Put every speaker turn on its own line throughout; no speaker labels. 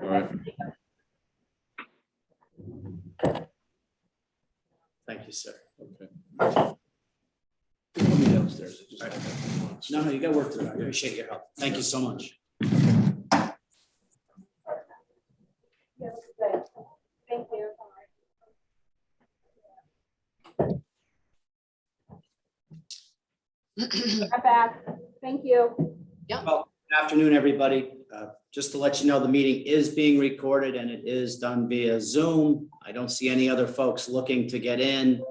All right.
Thank you, sir.
Okay.
Put me downstairs. No, you got work to do. I appreciate your help. Thank you so much.
Thank you. I'm back. Thank you.
Well, good afternoon, everybody. Just to let you know, the meeting is being recorded and it is done via Zoom. I don't see any other folks looking to get in.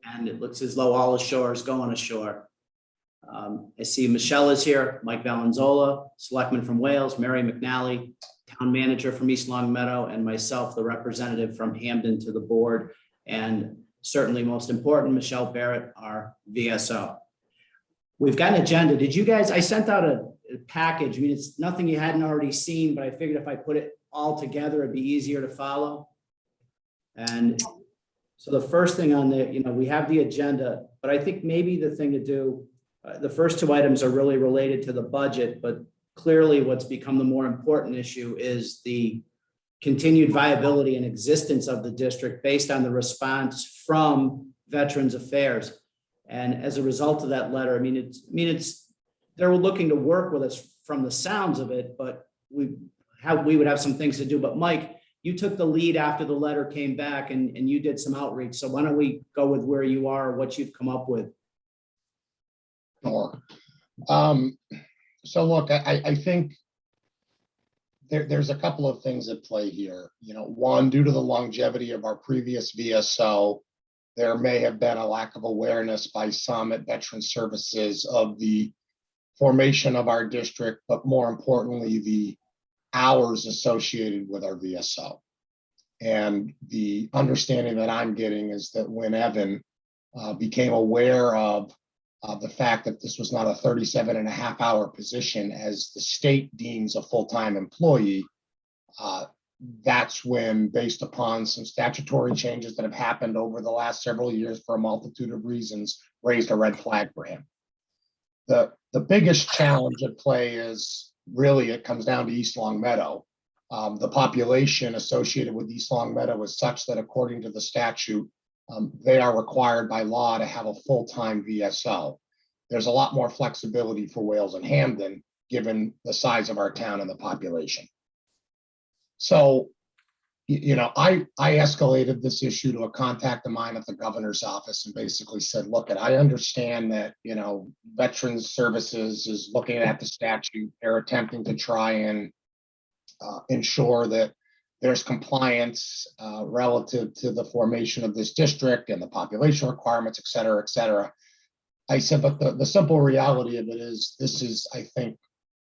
And it looks as though all ashore is going ashore. I see Michelle is here, Mike Valenzola, Selectman from Wales, Mary McNally, Town Manager from East Long Meadow, and myself, the representative from Hamden to the board. And certainly most important, Michelle Barrett, our VSO. We've got an agenda. Did you guys, I sent out a package. I mean, it's nothing you hadn't already seen, but I figured if I put it all together, it'd be easier to follow. And so the first thing on there, we have the agenda, but I think maybe the thing to do, the first two items are really related to the budget, but clearly what's become the more important issue is the continued viability and existence of the district based on the response from Veterans Affairs. And as a result of that letter, they're looking to work with us from the sounds of it, but we would have some things to do. But Mike, you took the lead after the letter came back and you did some outreach. So why don't we go with where you are, what you've come up with?
Sure. So look, I think there's a couple of things at play here. One, due to the longevity of our previous VSO, there may have been a lack of awareness by some at Veteran Services of the formation of our district, but more importantly, the hours associated with our VSO. And the understanding that I'm getting is that when Evan became aware of the fact that this was not a 37.5-hour position as the state deems a full-time employee, that's when, based upon some statutory changes that have happened over the last several years for a multitude of reasons, raised a red flag for him. The biggest challenge at play is really, it comes down to East Long Meadow. The population associated with East Long Meadow is such that according to the statute, they are required by law to have a full-time VSO. There's a lot more flexibility for Wales and Hamden, given the size of our town and the population. So, I escalated this issue to a contact of mine at the governor's office and basically said, look, I understand that, Veterans Services is looking at the statute. They're attempting to try and ensure that there's compliance relative to the formation of this district and the population requirements, et cetera, et cetera. I said, but the simple reality of it is, this is, I think,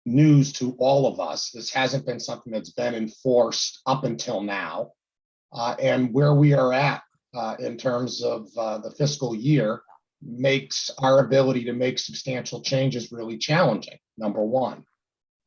news to all of us. This hasn't been something that's been enforced up until now. And where we are at in terms of the fiscal year makes our ability to make substantial changes really challenging, number one.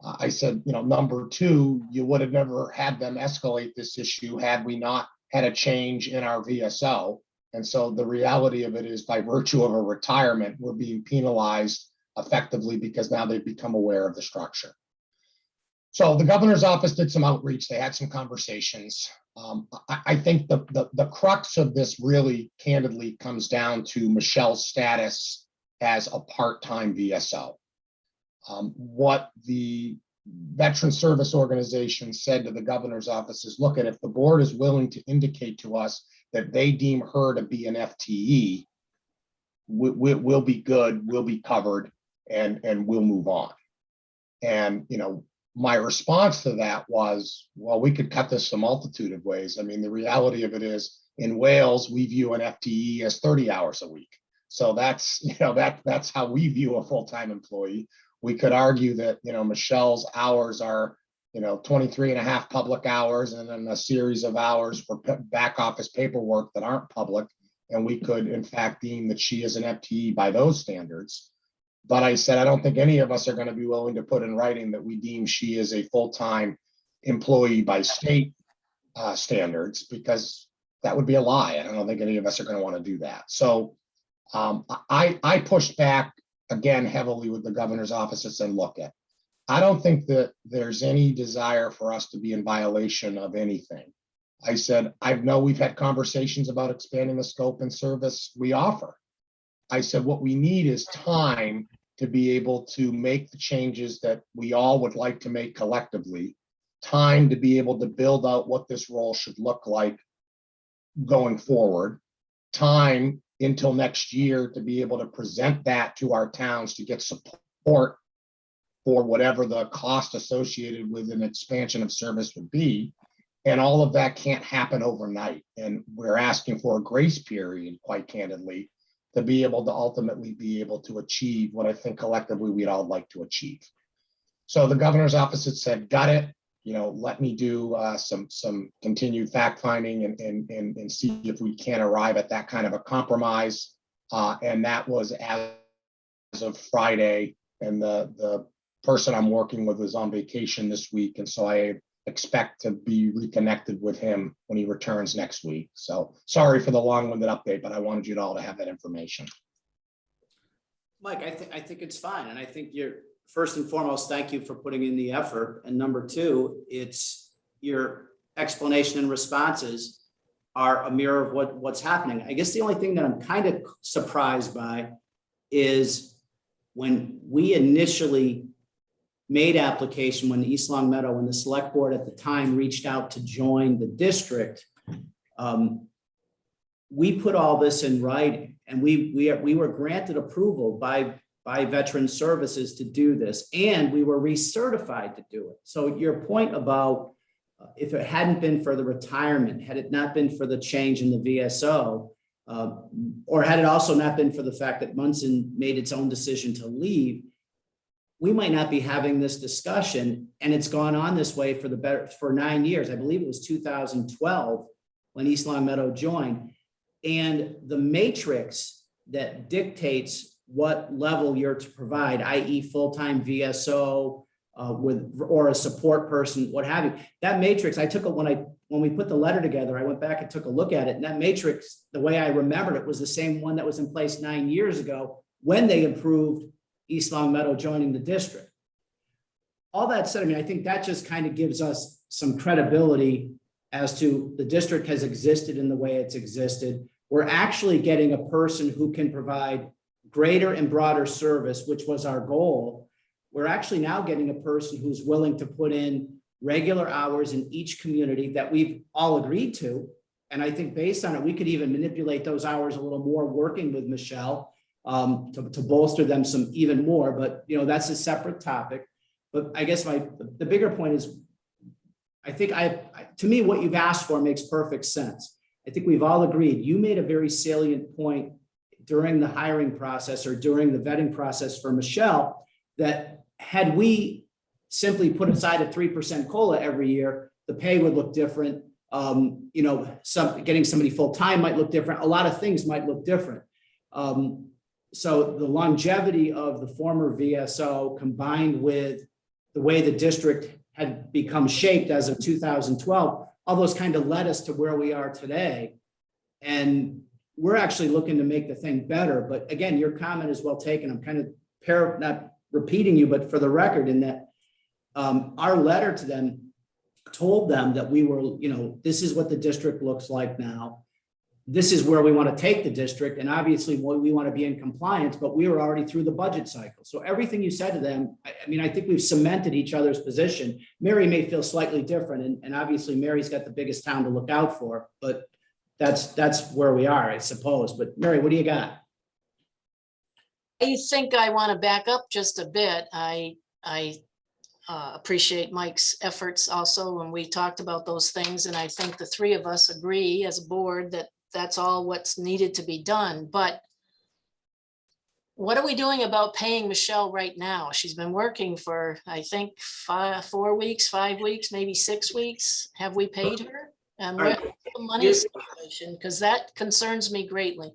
I said, number two, you would have never had them escalate this issue had we not had a change in our VSO. And so the reality of it is, by virtue of a retirement, we're being penalized effectively because now they've become aware of the structure. So the governor's office did some outreach. They had some conversations. I think the crux of this really candidly comes down to Michelle's status as a part-time VSO. What the Veteran Service Organization said to the governor's office is, look, if the board is willing to indicate to us that they deem her to be an FTE, we'll be good, we'll be covered, and we'll move on. And, my response to that was, well, we could cut this a multitude of ways. I mean, the reality of it is, in Wales, we view an FTE as 30 hours a week. So that's, that's how we view a full-time employee. We could argue that, Michelle's hours are, 23.5 public hours and then a series of hours for back office paperwork that aren't public. And we could, in fact, deem that she is an FTE by those standards. But I said, I don't think any of us are going to be willing to put in writing that we deem she is a full-time employee by state standards, because that would be a lie. And I don't think any of us are going to want to do that. So I pushed back again heavily with the governor's office and said, look, I don't think that there's any desire for us to be in violation of anything. I said, I know we've had conversations about expanding the scope and service we offer. I said, what we need is time to be able to make the changes that we all would like to make collectively, time to be able to build out what this role should look like going forward, time until next year to be able to present that to our towns to get support for whatever the cost associated with an expansion of service would be. And all of that can't happen overnight. And we're asking for a grace period, quite candidly, to be able to ultimately be able to achieve what I think collectively we'd all like to achieve. So the governor's office had said, got it, let me do some continued fact finding and see if we can arrive at that kind of a compromise. And that was as of Friday, and the person I'm working with is on vacation this week. And so I expect to be reconnected with him when he returns next week. So sorry for the long-winded update, but I wanted you all to have that information.
Mike, I think it's fine. And I think you're, first and foremost, thank you for putting in the effort. And number two, it's your explanation and responses are a mirror of what's happening. I guess the only thing that I'm kind of surprised by is when we initially made application, when East Long Meadow, when the select board at the time reached out to join the district, we put all this in writing, and we were granted approval by Veteran Services to do this, and we were recertified to do it. So your point about if it hadn't been for the retirement, had it not been for the change in the VSO, or had it also not been for the fact that Munson made its own decision to leave, we might not be having this discussion. And it's gone on this way for 9 years. I believe it was 2012 when East Long Meadow joined. And the matrix that dictates what level you're to provide, i.e. full-time VSO or a support person, what have you, that matrix, I took it when we put the letter together, I went back and took a look at it. And that matrix, the way I remembered it, was the same one that was in place 9 years ago when they approved East Long Meadow joining the district. All that said, I mean, I think that just kind of gives us some credibility as to the district has existed in the way it's existed. We're actually getting a person who can provide greater and broader service, which was our goal. We're actually now getting a person who's willing to put in regular hours in each community that we've all agreed to. And I think based on it, we could even manipulate those hours a little more, working with Michelle to bolster them some even more, but that's a separate topic. But I guess the bigger point is, I think to me, what you've asked for makes perfect sense. I think we've all agreed. You made a very salient point during the hiring process or during the vetting process for Michelle, that had we simply put aside a 3% COLA every year, the pay would look different. Getting somebody full-time might look different. A lot of things might look different. So the longevity of the former VSO combined with the way the district had become shaped as of 2012, all those kind of led us to where we are today. And we're actually looking to make the thing better. But again, your comment is well taken. I'm kind of not repeating you, but for the record, in that our letter to them told them that we were, this is what the district looks like now. This is where we want to take the district. And obviously we want to be in compliance, but we were already through the budget cycle. So everything you said to them, I think we've cemented each other's position. Mary may feel slightly different. And obviously Mary's got the biggest town to look out for, but that's where we are, I suppose. But Mary, what do you got?
I think I want to back up just a bit. I appreciate Mike's efforts also when we talked about those things. And I think the three of us agree as a board that that's all what's needed to be done. But what are we doing about paying Michelle right now? She's been working for, I think, 4 weeks, 5 weeks, maybe 6 weeks. Have we paid her? And where's the money situation? Because that concerns me greatly.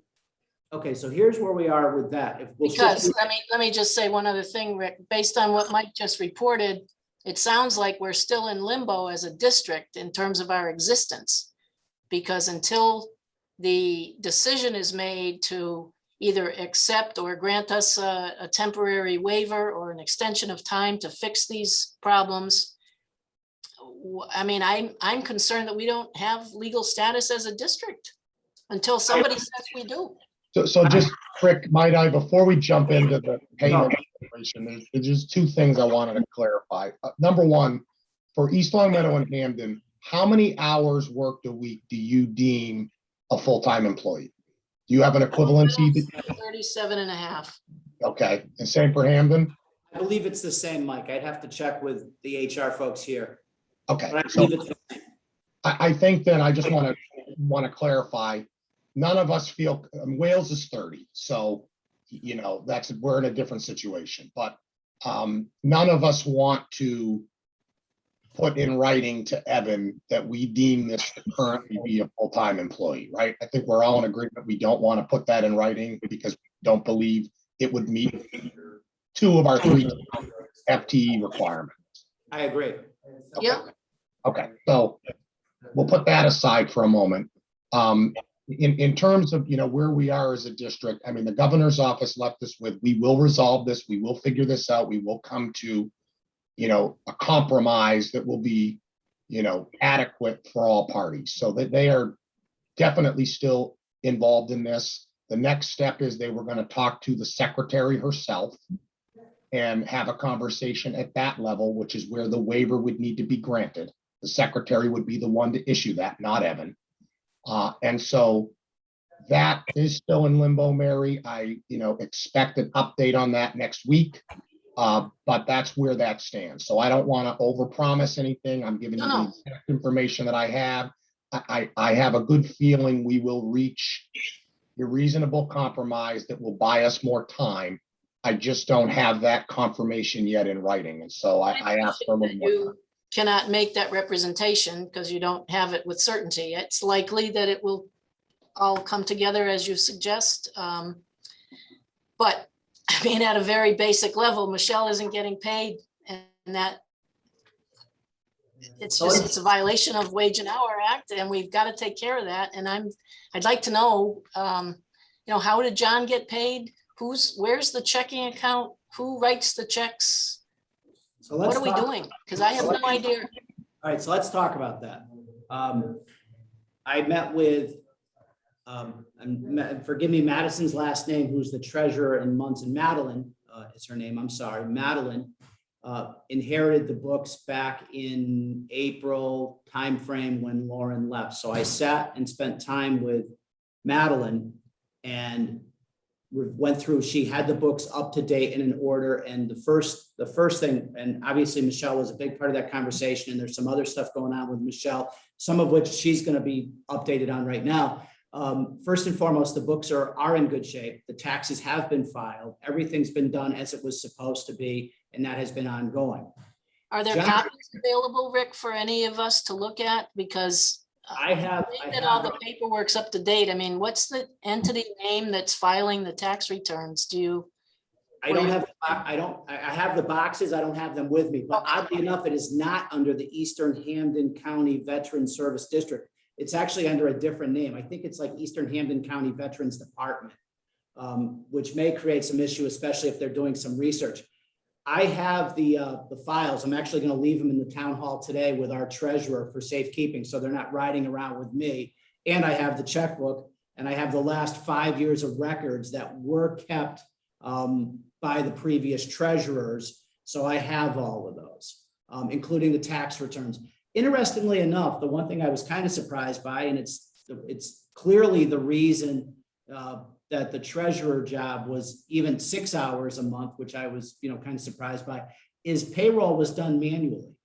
Okay, so here's where we are with that.
Because let me just say one other thing, Rick. Based on what Mike just reported, it sounds like we're still in limbo as a district in terms of our existence. Because until the decision is made to either accept or grant us a temporary waiver or an extension of time to fix these problems. I mean, I'm concerned that we don't have legal status as a district until somebody says we do.
So just, Rick, might I, before we jump into the payment situation, there's just two things I wanted to clarify. Number one, for East Long Meadow and Hamden, how many hours worked a week do you deem a full-time employee? Do you have an equivalency?
37 and a half.
Okay, and same for Hamden?
I believe it's the same, Mike. I'd have to check with the HR folks here.
Okay,
But I
so
believe it's the same.
I think that I just want to clarify, none of us feel, Wales is 30, so, you know, we're in a different situation, but none of us want to put in writing to Evan that we deem this to currently be a full-time employee, right? I think we're all in agreement. We don't want to put that in writing because we don't believe it would meet 2 of our 3 FTE requirements.
I agree.
Yeah.
Okay, so we'll put that aside for a moment. In terms of, you know, where we are as a district, I mean, the governor's office left us with, we will resolve this, we will figure this out, we will come to, you know, a compromise that will be, you know, adequate for all parties. So that they are definitely still involved in this. The next step is they were going to talk to the secretary herself and have a conversation at that level, which is where the waiver would need to be granted. The secretary would be the one to issue that, not Evan. And so that is still in limbo, Mary. I, you know, expect an update on that next week. But that's where that stands. So I don't want to overpromise anything. I'm giving you the exact information that I have. I have a good feeling we will reach a reasonable compromise that will buy us more time. I just don't have that confirmation yet in writing. And so I asked for a little more time.
You cannot make that representation because you don't have it with certainty. It's likely that it will all come together as you suggest. But I mean, at a very basic level, Michelle isn't getting paid, and that it's just, it's a violation of Wage and Hour Act, and we've got to take care of that. And I'd like to know, you know, how did John get paid? Where's the checking account? Who writes the checks?
So
What are we doing? Because I have no idea.
All right, so let's talk about that. I met with, and forgive me, Madison's last name, who's the treasurer in Munson, Madeline is her name, I'm sorry. Madeline inherited the books back in April timeframe when Lauren left. So I sat and spent time with Madeline and we went through, she had the books up to date and in order. And the first thing, and obviously Michelle was a big part of that conversation, and there's some other stuff going on with Michelle, some of which she's going to be updated on right now. First and foremost, the books are in good shape. The taxes have been filed. Everything's been done as it was supposed to be, and that has been ongoing.
Are there copies available, Rick, for any of us to look at? Because
I have
all the paperwork's up to date. I mean, what's the entity name that's filing the tax returns?
I have the boxes. I don't have them with me, but oddly enough, it is not under the Eastern Hampden County Veterans Service District. It's actually under a different name. I think it's like Eastern Hampden County Veterans Department, which may create some issue, especially if they're doing some research. I have the files. I'm actually going to leave them in the town hall today with our treasurer for safekeeping, so they're not riding around with me. And I have the checkbook, and I have the last 5 years of records that were kept by the previous treasurers. So I have all of those, including the tax returns. Interestingly enough, the one thing I was kind of surprised by, and it's clearly the reason that the treasurer job was even 6 hours a month, which I was, kind of surprised by, is payroll was done manually.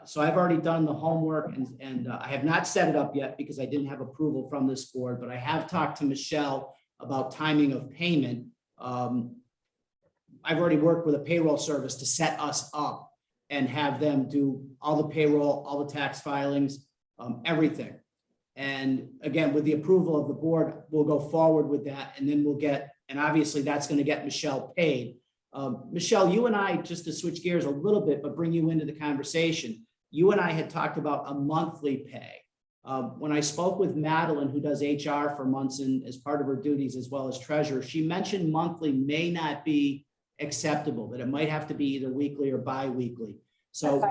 So I've already done the homework and I have not set it up yet because I didn't have approval from this board, but I have talked to Michelle about timing of payment. I've already worked with a payroll service to set us up and have them do all the payroll, all the tax filings, everything. And again, with the approval of the board, we'll go forward with that, and then we'll get, and obviously that's going to get Michelle paid. Michelle, you and I, just to switch gears a little bit, but bring you into the conversation, you and I had talked about a monthly pay. When I spoke with Madeline, who does HR for Munson as part of her duties as well as treasurer, she mentioned monthly may not be acceptable, that it might have to be either weekly or bi-weekly. So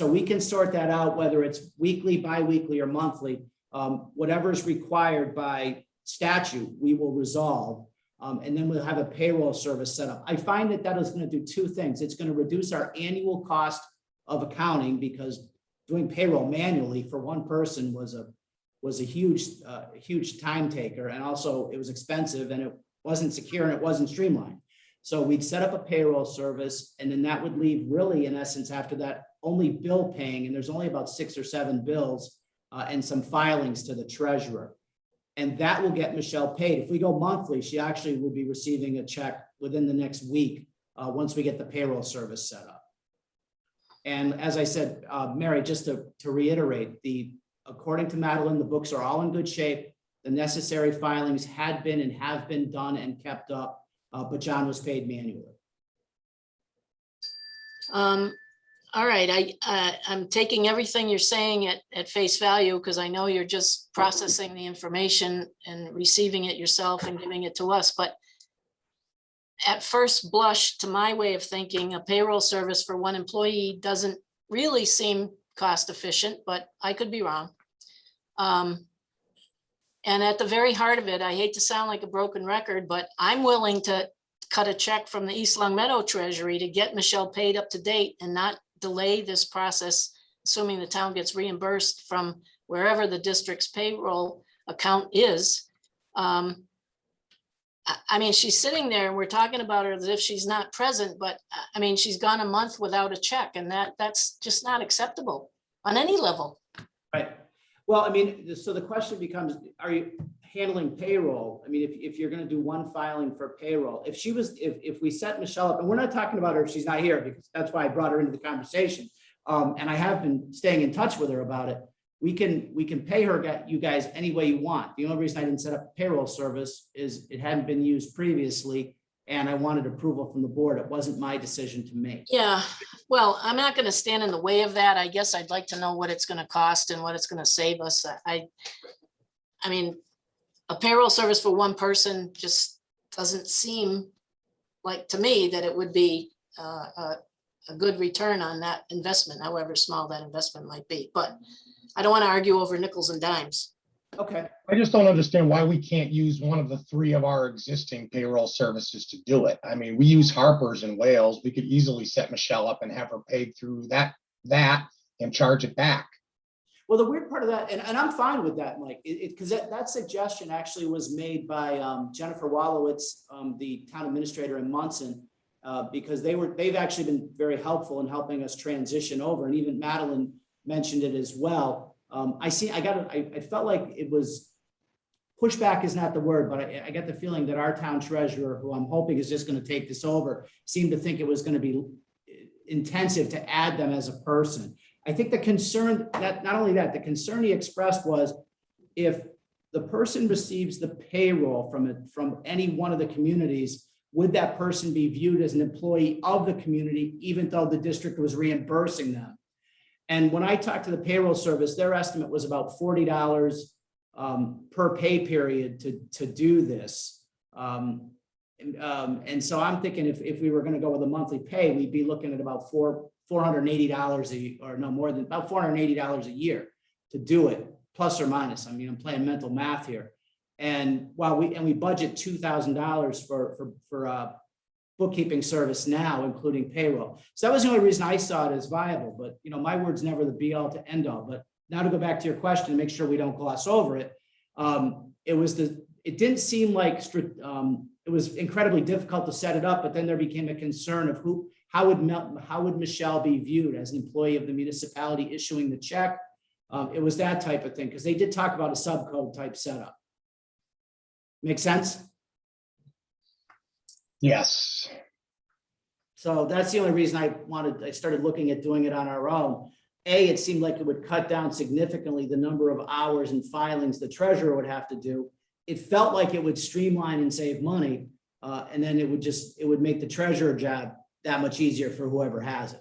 we can sort that out, whether it's weekly, bi-weekly, or monthly. Whatever is required by statute, we will resolve. And then we'll have a payroll service set up. I find that that is going to do two things. It's going to reduce our annual cost of accounting, because doing payroll manually for one person was a huge time taker, and also it was expensive and it wasn't secure and it wasn't streamlined. So we'd set up a payroll service, and then that would leave really, in essence, after that, only bill paying, and there's only about 6 or 7 bills and some filings to the treasurer. And that will get Michelle paid. If we go monthly, she actually will be receiving a check within the next week once we get the payroll service set up. And as I said, Mary, just to reiterate, according to Madeline, the books are all in good shape. The necessary filings had been and have been done and kept up, but John was paid manually.
All right, I'm taking everything you're saying at face value, because I know you're just processing the information and receiving it yourself and giving it to us. But at first blush, to my way of thinking, a payroll service for one employee doesn't really seem cost efficient, but I could be wrong. And at the very heart of it, I hate to sound like a broken record, but I'm willing to cut a check from the East Long Meadow Treasury to get Michelle paid up to date and not delay this process, assuming the town gets reimbursed from wherever the district's payroll account is. I mean, she's sitting there and we're talking about her as if she's not present, but I mean, she's gone a month without a check, and that's just not acceptable on any level.
Right. Well, I mean, so the question becomes, are you handling payroll? I mean, if you're going to do one filing for payroll, if we set Michelle up, and we're not talking about her if she's not here, because that's why I brought her into the conversation. And I have been staying in touch with her about it. We can pay her, you guys, any way you want. The only reason I didn't set up a payroll service is it hadn't been used previously, and I wanted approval from the board. It wasn't my decision to make.
Yeah, well, I'm not going to stand in the way of that. I guess I'd like to know what it's going to cost and what it's going to save us. I mean, a payroll service for one person just doesn't seem like, to me, that it would be a good return on that investment, however small that investment might be. But I don't want to argue over nickels and dimes.
Okay.
I just don't understand why we can't use one of the 3 of our existing payroll services to do it. I mean, we use Harper's in Wales. We could easily set Michelle up and have her paid through that and charge it back.
Well, the weird part of that, and I'm fine with that, Mike, because that suggestion actually was made by Jennifer Wallowitz, the town administrator in Munson, because they've actually been very helpful in helping us transition over, and even Madeline mentioned it as well. I felt like it was, pushback is not the word, but I get the feeling that our town treasurer, who I'm hoping is just going to take this over, seemed to think it was going to be intensive to add them as a person. I think the concern, that not only that, the concern he expressed was, if the person receives the payroll from any one of the communities, would that person be viewed as an employee of the community, even though the district was reimbursing them? And when I talked to the payroll service, their estimate was about $40 per pay period to do this. And so I'm thinking if we were going to go with a monthly pay, we'd be looking at about $480 or no more than about $480 a year to do it, plus or minus. I mean, I'm playing mental math here. And while we budget $2,000 for bookkeeping service now, including payroll. So that was the only reason I saw it as viable. But my word's never the be all to end all. But now to go back to your question, make sure we don't gloss over it. It didn't seem like it was incredibly difficult to set it up, but then there became a concern of how would Michelle be viewed as an employee of the municipality issuing the check? It was that type of thing, because they did talk about a subcode type setup. Make sense?
Yes.
So that's the only reason I started looking at doing it on our own. It seemed like it would cut down significantly the number of hours and filings the treasurer would have to do. It felt like it would streamline and save money. And then it would make the treasurer job that much easier for whoever has it.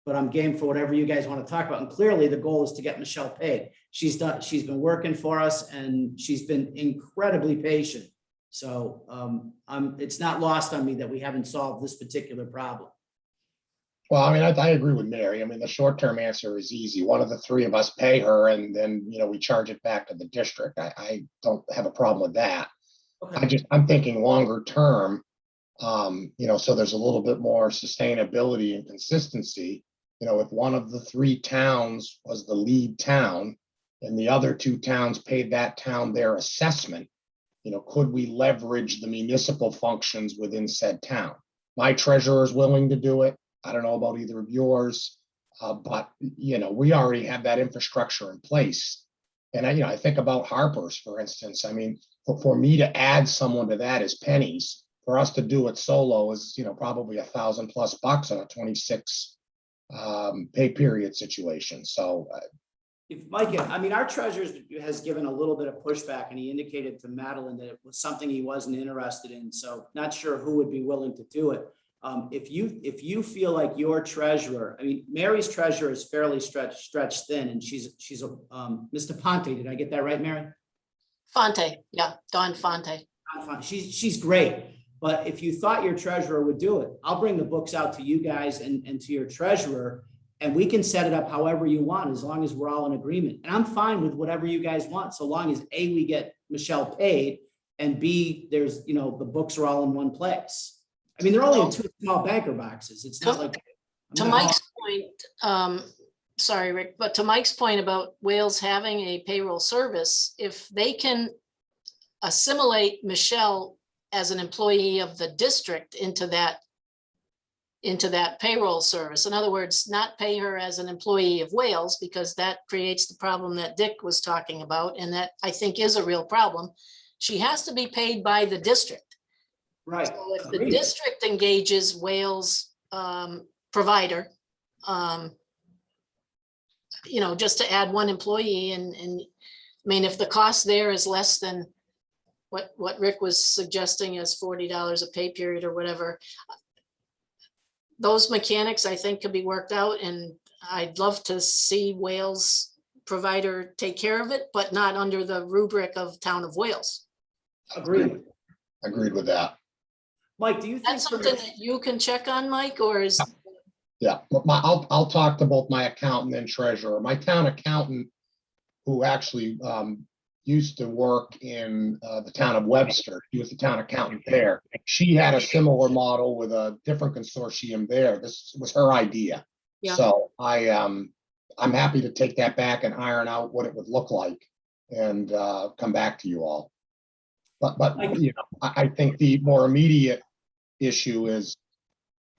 but I'm game for whatever you guys want to talk about. And clearly the goal is to get Michelle paid. She's been working for us and she's been incredibly patient. So it's not lost on me that we haven't solved this particular problem.
Well, I mean, I agree with Mary. I mean, the short-term answer is easy. One of the three of us pay her and then, we charge it back to the district. I don't have a problem with that.
Okay.
I'm thinking longer term, so there's a little bit more sustainability and consistency. If one of the three towns was the lead town and the other two towns paid that town their assessment, could we leverage the municipal functions within said town? My treasurer is willing to do it. I don't know about either of yours, but we already have that infrastructure in place. And I think about Harper's, for instance. I mean, for me to add someone to that is pennies. For us to do it solo is, probably $1,000+ on a 26 pay period situation. So
If Mike, I mean, our treasurer has given a little bit of pushback and he indicated to Madeline that it was something he wasn't interested in. So not sure who would be willing to do it. If you feel like your treasurer, I mean, Mary's treasurer is fairly stretched thin and she's Mr. Ponte. Did I get that right, Mary?
Fonte, yeah, Don Fonte.
She's great. But if you thought your treasurer would do it, I'll bring the books out to you guys and to your treasurer, and we can set it up however you want, as long as we're all in agreement. And I'm fine with whatever you guys want, so long as A, we get Michelle paid, and B, there's, the books are all in one place. I mean, they're only in two small banker boxes. It's not like.
To Mike's point, sorry, Rick, but to Mike's point about Wales having a payroll service, if they can assimilate Michelle as an employee of the district into that payroll service. In other words, not pay her as an employee of Wales, because that creates the problem that Dick was talking about. And that I think is a real problem. She has to be paid by the district.
Right.
So if the district engages Wales provider, just to add one employee and I mean, if the cost there is less than what Rick was suggesting as $40 a pay period or whatever, those mechanics I think could be worked out, and I'd love to see Wales provider take care of it, but not under the rubric of Town of Wales.
Agreed.
agreed with that.
Mike, do you think?
That's something that you can check on, Mike, or is?
Yeah, but I'll talk to both my accountant and treasurer. My town accountant, who actually used to work in the town of Webster, he was the town accountant there. She had a similar model with a different consortium there. This was her idea.
Yeah.
So I'm happy to take that back and iron out what it would look like and come back to you all. But I think the more immediate issue is,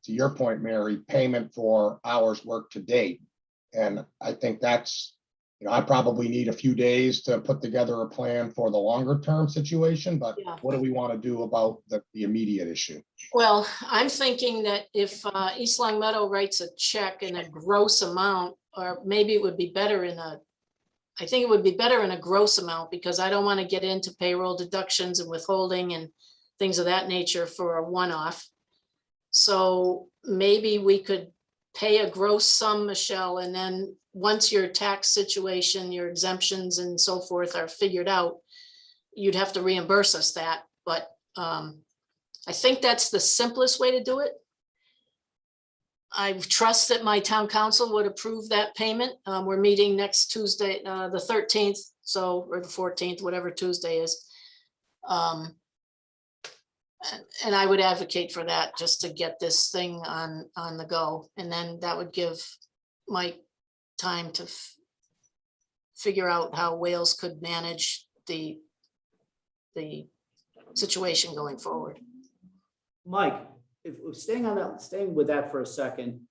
to your point, Mary, payment for hours worked to date. And I think that's, I probably need a few days to put together a plan for the longer term situation, but
Yeah.
what do we want to do about the immediate issue?
Well, I'm thinking that if East Long Meadow writes a check in a gross amount, or maybe it would be better I think it would be better in a gross amount, because I don't want to get into payroll deductions and withholding and things of that nature for a one-off. So maybe we could pay a gross sum, Michelle, and then once your tax situation, your exemptions and so forth are figured out, you'd have to reimburse us that. But I think that's the simplest way to do it. I trust that my town council would approve that payment. We're meeting next Tuesday, the 13th, or the 14th, whatever Tuesday is. And I would advocate for that, just to get this thing on the go. And then that would give Mike time to figure out how Wales could manage the situation going forward.
Mike, if we're staying with that for a second,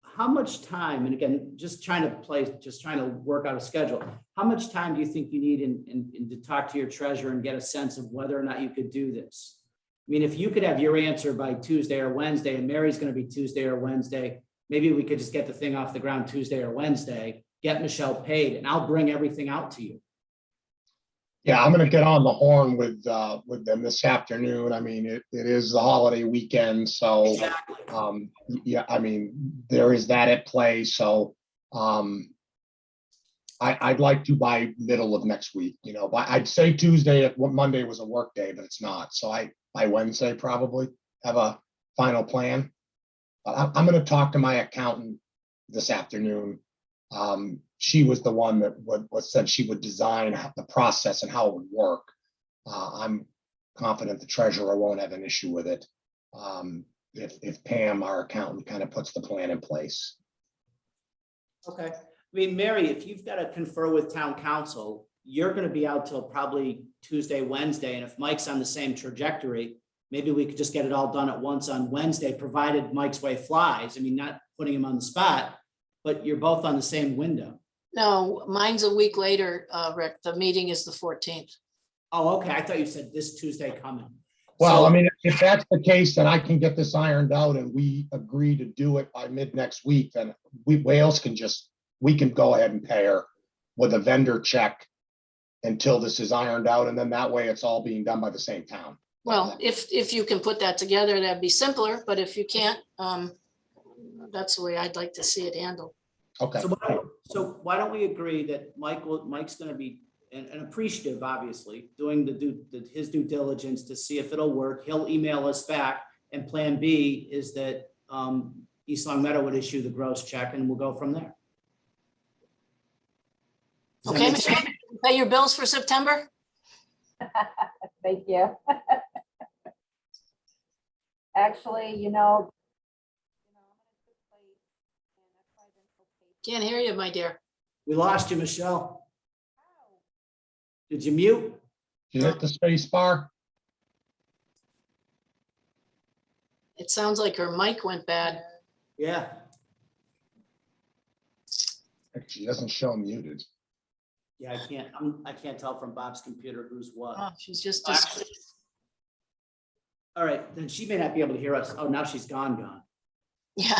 how much time, and again, just trying to work out a schedule, how much time do you think you need in to talk to your treasurer and get a sense of whether or not you could do this? I mean, if you could have your answer by Tuesday or Wednesday, and Mary's going to be Tuesday or Wednesday, maybe we could just get the thing off the ground Tuesday or Wednesday, get Michelle paid, and I'll bring everything out to you.
Yeah, I'm gonna get on the horn with them this afternoon. I mean, it is the holiday weekend, so,
Exactly.
yeah, I mean, there is that at play, so, I'd like to by middle of next week, but I'd say Tuesday if Monday was a work day, but it's not. So by Wednesday, probably have a final plan. But I'm gonna talk to my accountant this afternoon. She was the one that said she would design the process and how it would work. I'm confident the treasurer won't have an issue with it. If Pam, our accountant, kind of puts the plan in place.
Okay. I mean, Mary, if you've got to confer with town council, you're going to be out till probably Tuesday, Wednesday. And if Mike's on the same trajectory, maybe we could just get it all done at once on Wednesday, provided Mike's way flies. I mean, not putting him on the spot, but you're both on the same window.
No, mine's a week later, Rick. The meeting is the 14th.
Oh, okay. I thought you said this Tuesday coming.
Well,
So-
I mean, if that's the case, then I can get this ironed out and we agree to do it by mid next week, then we can go ahead and pay her with a vendor check until this is ironed out, and then that way it's all being done by the same town.
Well, if you can put that together, that'd be simpler, but if you can't, that's the way I'd like to see it handled.
Okay,
So why don't we agree that Mike's going to be and appreciative, obviously, doing his due diligence to see if it'll work. He'll email us back, and plan B is that East Long Meadow would issue the gross check, and we'll go from there. Does that
Okay,
make sense?
Michelle, pay your bills for September?
Thank you. Actually,
Can't hear you, my dear.
We lost you, Michelle. Did you mute?
you hit the space bar?
It sounds like her mic went bad.
Yeah.
She doesn't show muted.
Yeah, I can't tell from Bob's computer who's what.
Oh, she's just,
All right, then she may not be able to hear us. Oh, now she's gone.
yeah.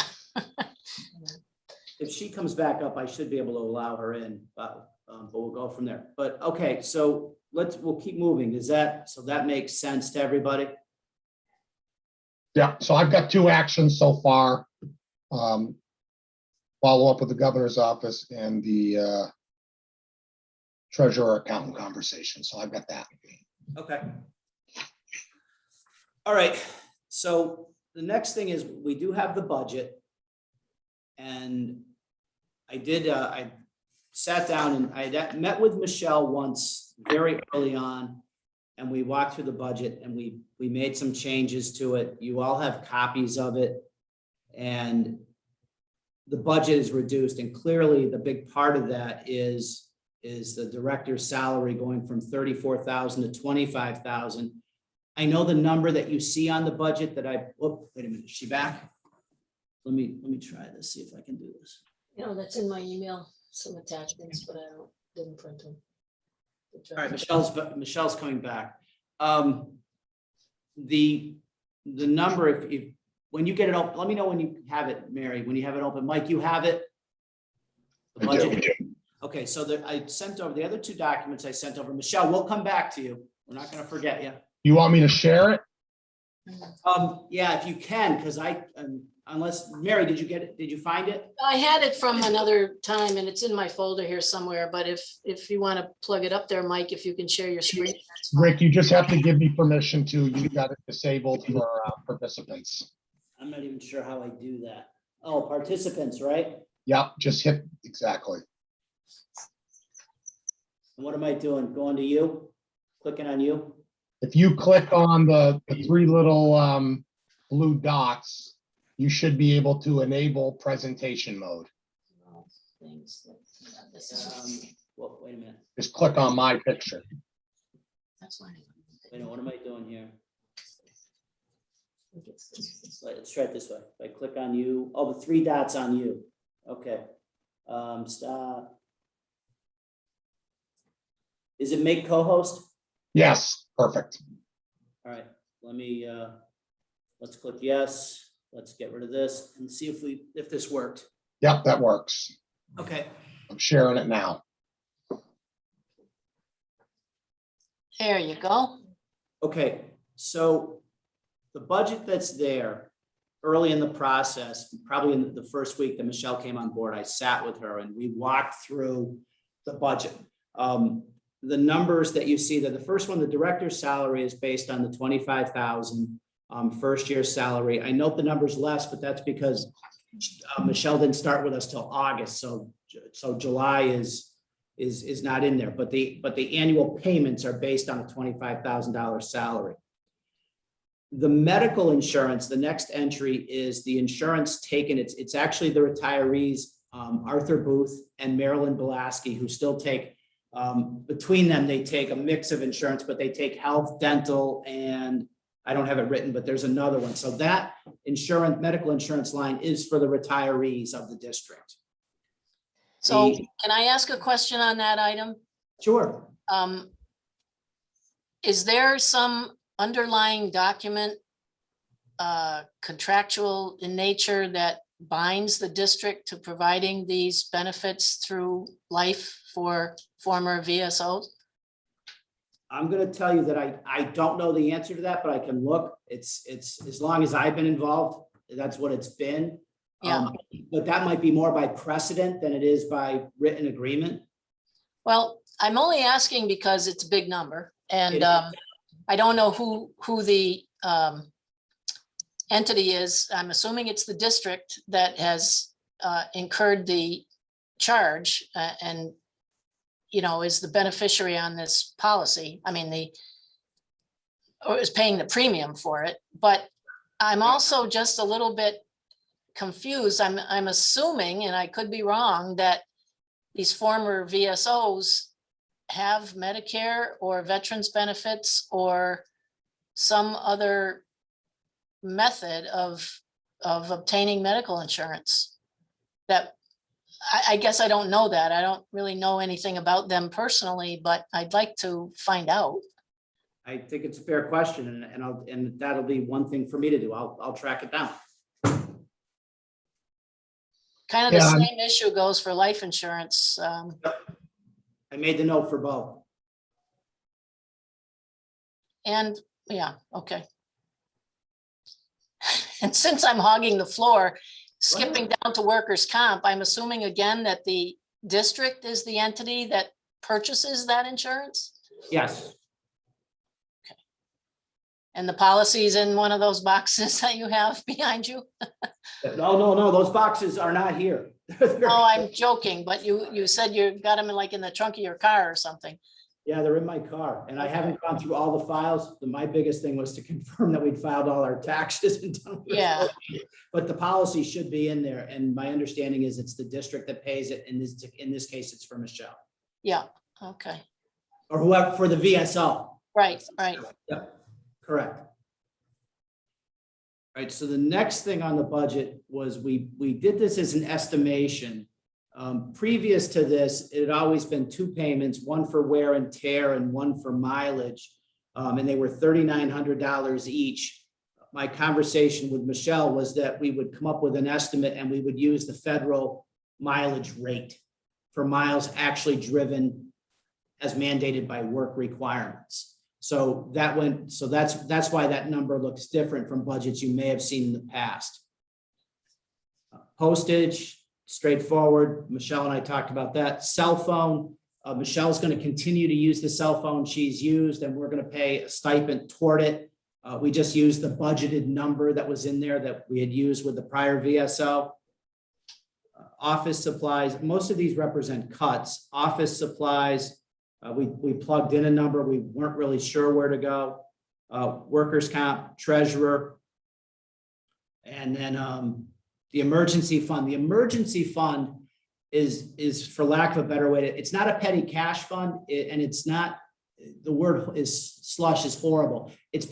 If she comes back up, I should be able to allow her in, but we'll go from there. But okay, so we'll keep moving. So that makes sense to everybody?
Yeah, so I've got 2 actions so far. Follow up with the governor's office and the treasurer accountant conversation. So I've got that.
Okay. All right, so the next thing is we do have the budget. And I sat down and I met with Michelle once very early on, and we walked through the budget and we made some changes to it. You all have copies of it, and the budget is reduced. And clearly the big part of that is the director's salary going from 34,000 to 25,000. I know the number that you see on the budget that wait a minute, is she back? Let me try this, see if I can do this.
No, that's in my email, some attachments, but didn't print them.
All right, Michelle's coming back. The number, if when you get it open, let me know when you have it, Mary, when you have it open. Mike, you have it? The
I do.
budget? Okay, so I sent over the other 2 documents I sent over. Michelle, we'll come back to you. We're not gonna forget you.
You want me to share it?
Yeah, if you can, because unless, Mary, did you get it? Did you find it?
I had it from another time and it's in my folder here somewhere, but if you want to plug it up there, Mike, if you can share your screen. that's fine.
Rick, you just have to give me permission to. You've got it disabled for participants.
I'm not even sure how I do that. Oh, participants, right?
Yep, just hit, exactly.
And what am I doing? Going to you? Clicking on you?
If you click on the 3 little blue dots, you should be able to enable presentation mode.
Things that- this is-
Well, wait a minute.
Just click on my picture.
That's fine.
Wait a minute, what am I doing here? Let's try it this way. If I click on you, oh, the 3 dots on you. Okay. Stop. Is it make co-host?
Yes, perfect.
All right, let's click yes. Let's get rid of this and see if this worked.
Yep, that works.
Okay.
I'm sharing it now.
There you go.
Okay, so the budget that's there, early in the process, probably in the first week that Michelle came on board, I sat with her and we walked through the budget. The numbers that you see there, the first one, the director's salary is based on the 25,000 first year salary. I note the number's less, but that's because Michelle didn't start with us till August, so July is not in there, but the annual payments are based on a $25,000 salary. The medical insurance, the next entry is the insurance taken. It's actually the retirees, Arthur Booth and Marilyn Belaski, who still take, between them, they take a mix of insurance, but they take health, dental, and I don't have it written, but there's another one. So that insurance, medical insurance line is for the retirees of the district.
So can I ask a question on that item?
Sure.
Is there some underlying document, contractual in nature, that binds the district to providing these benefits through life for former VSOs?
I'm going to tell you that I don't know the answer to that, but I can look. It's as long as I've been involved, that's what it's been.
Yeah.
But that might be more by precedent than it is by written agreement.
Well, I'm only asking because it's a big number, and
It-
I don't know who the entity is. I'm assuming it's the district that has incurred the charge and, you know, is the beneficiary on this policy. I mean, or is paying the premium for it, but I'm also just a little bit confused. I'm assuming, and I could be wrong, that these former VSOs have Medicare or veterans benefits or some other method of obtaining medical insurance. That I guess I don't know that. I don't really know anything about them personally, but I'd like to find out.
I think it's a fair question, and that'll be one thing for me to do. I'll track it down.
Kind of the
Yeah,
same issue goes for life insurance.
I made the note for both.
And yeah, okay. And since I'm hogging the floor, skipping down to workers' comp, I'm assuming again that the district is the entity that purchases that insurance?
Yes.
And the policy's in one of those boxes that you have behind you?
No, those boxes are not here.
Oh, I'm joking, but you said you got them in the trunk of your car or something.
Yeah, they're in my car, and I haven't gone through all the files. My biggest thing was to confirm that we'd filed all our taxes and done.
Yeah.
But the policy should be in there, and my understanding is it's the district that pays it, and in this case, it's for Michelle.
Yeah, okay,
Or whoever, for the VSO.
right.
Yeah, correct. All right, so the next thing on the budget was we did this as an estimation. Previous to this, it had always been two payments, one for wear and tear and one for mileage. And they were $3,900 each. My conversation with Michelle was that we would come up with an estimate and we would use the federal mileage rate for miles actually driven as mandated by work requirements. So that's why that number looks different from budgets you may have seen in the past. Postage, straightforward. Michelle and I talked about that. Cell phone, Michelle's going to continue to use the cell phone she's used, and we're going to pay a stipend toward it. We just used the budgeted number that was in there that we had used with the prior VSO. Office supplies, most of these represent cuts. Office supplies, we plugged in a number. We weren't really sure where to go. Workers' comp, treasurer, and then the emergency fund. The emergency fund is for lack of a better way to, it's not a petty cash fund, and it's not, the word is slush is horrible. It's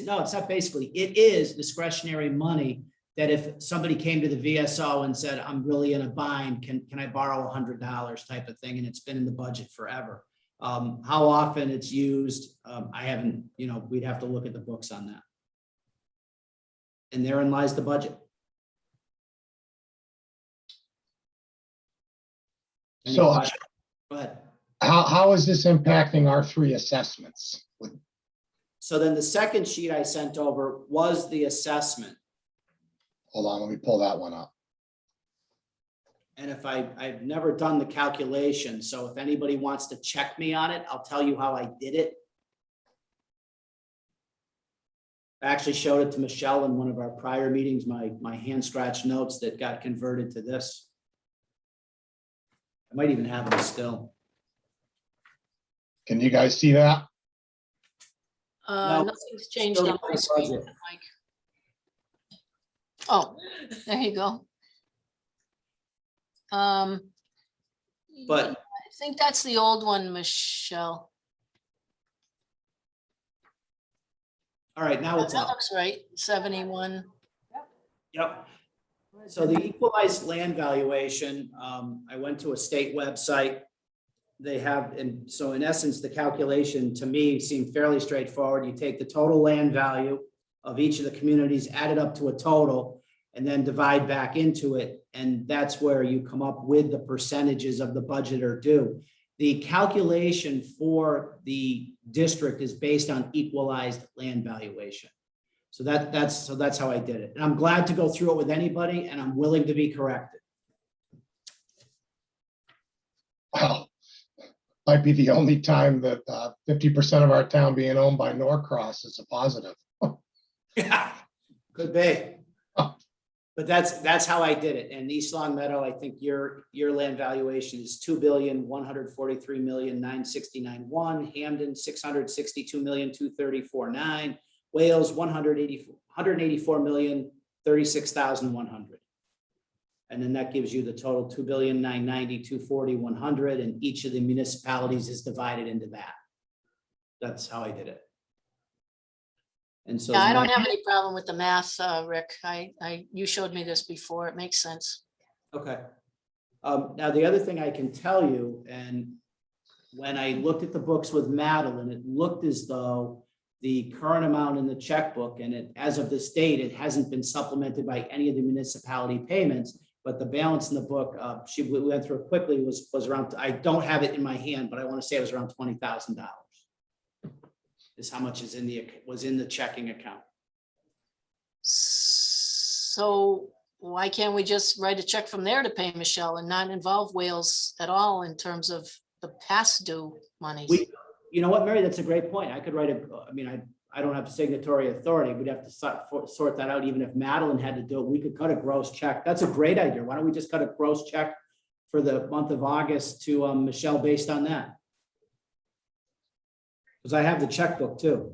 not basically, it is discretionary money that if somebody came to the VSO and said, I'm really in a bind, can I borrow $100 type of thing? And it's been in the budget forever. How often it's used, I haven't, we'd have to look at the books on that. And therein lies the budget. Any
So
questions? Go ahead.
how is this impacting our three assessments?
So then the second sheet I sent over was the assessment.
Hold on, let me pull that one up.
And if I've never done the calculation, so if anybody wants to check me on it, I'll tell you how I did it. I actually showed it to Michelle in one of our prior meetings, my hand scratch notes that got converted to this. I might even have them still.
Can you guys see that?
No,
Nothing's changed
still
on my
the
screen,
budget.
Mike. Oh, there you go.
But
I think that's the old one, Michelle.
all right, now
That
it's up.
looks right, 71.
Yep. So the equalized land valuation, I went to a state website. They have, and so in essence, the calculation to me seemed fairly straightforward. You take the total land value of each of the communities, add it up to a total, and then divide back into it. And that's where you come up with the percentages of the budget are due. The calculation for the district is based on equalized land valuation. So that's how I did it. And I'm glad to go through it with anybody, and I'm willing to be corrected.
Well, might be the only time that 50% of our town being owned by Norcross is a positive.
Yeah, could be.
Oh.
But that's how I did it. And East Long Meadow, I think your land valuation is 2,143,969,1. Hamden, 662,234,9. Wales, 184,036,100. And then that gives you the total 2,990,240,100, and each of the municipalities is divided into that. That's how I did it. And so
Yeah, I don't have any problem with the math, Rick. You showed me this before. It makes sense.
okay. Now, the other thing I can tell you, and when I looked at the books with Madeline, it looked as though the current amount in the checkbook, and as of this date, it hasn't been supplemented by any of the municipality payments, but the balance in the book, we went through it quickly, was around, I don't have it in my hand, but I want to say it was around $20,000. Is how much was in the checking account.
So why can't we just write a check from there to pay Michelle and not involve Wales at all in terms of the past due monies?
You know what, Mary, that's a great point. I could write I don't have signatory authority. We'd have to sort that out. Even if Madeline had to do it, we could cut a gross check. That's a great idea. Why don't we just cut a gross check for the month of August to Michelle based on that? Because I have the checkbook too.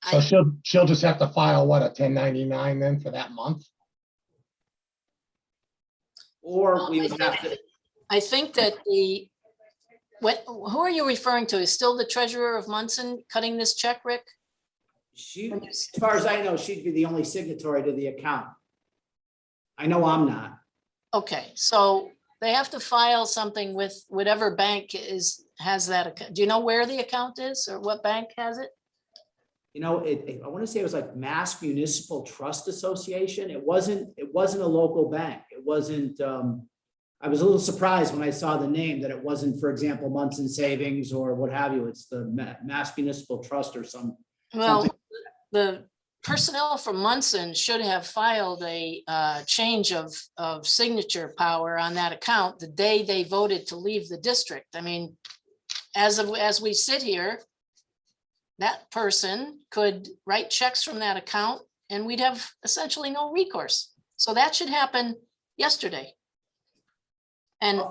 So she'll just have to file what, a 1099 then for that month?
Or we would have to,
I think that who are you referring to? Is still the treasurer of Munson cutting this check, Rick?
as far as I know, she'd be the only signatory to the account. I know I'm not.
Okay, so they have to file something with whatever bank has that account. Do you know where the account is or what bank has it?
You know, I want to say it was like Mass Municipal Trust Association. It wasn't a local bank. It wasn't, I was a little surprised when I saw the name that it wasn't, for example, Munson Savings or what have you. It's the Mass Municipal Trust or something.
Well, the personnel from Munson should have filed a change of signature power on that account the day they voted to leave the district. I mean, as we sit here, that person could write checks from that account and we'd have essentially no recourse. So that should happen yesterday. And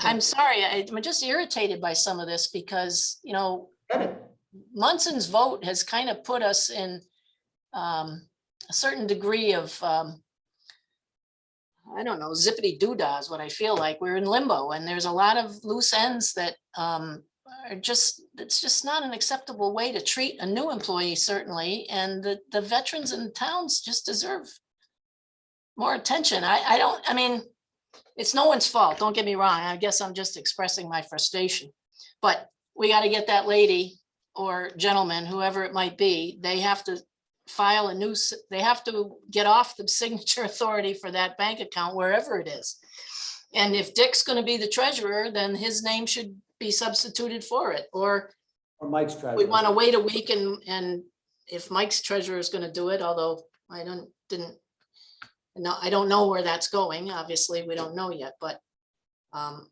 I'm sorry, I'm just irritated by some of this because, you know, Munson's vote has kind of put us in a certain degree of, I don't know, zippity doodah is what I feel like. We're in limbo and there's a lot of loose ends that are it's just not an acceptable way to treat a new employee, certainly. And the veterans and towns just deserve more attention. I mean, it's no one's fault. Don't get me wrong. I guess I'm just expressing my frustration, but we got to get that lady or gentleman, whoever it might be, they have to file they have to get off the signature authority for that bank account, wherever it is. And if Dick's gonna be the treasurer, then his name should be substituted for it, or
Or Mike's treasurer.
we wanna wait a week and if Mike's treasurer is gonna do it, although I don't know where that's going, obviously, we don't know yet, but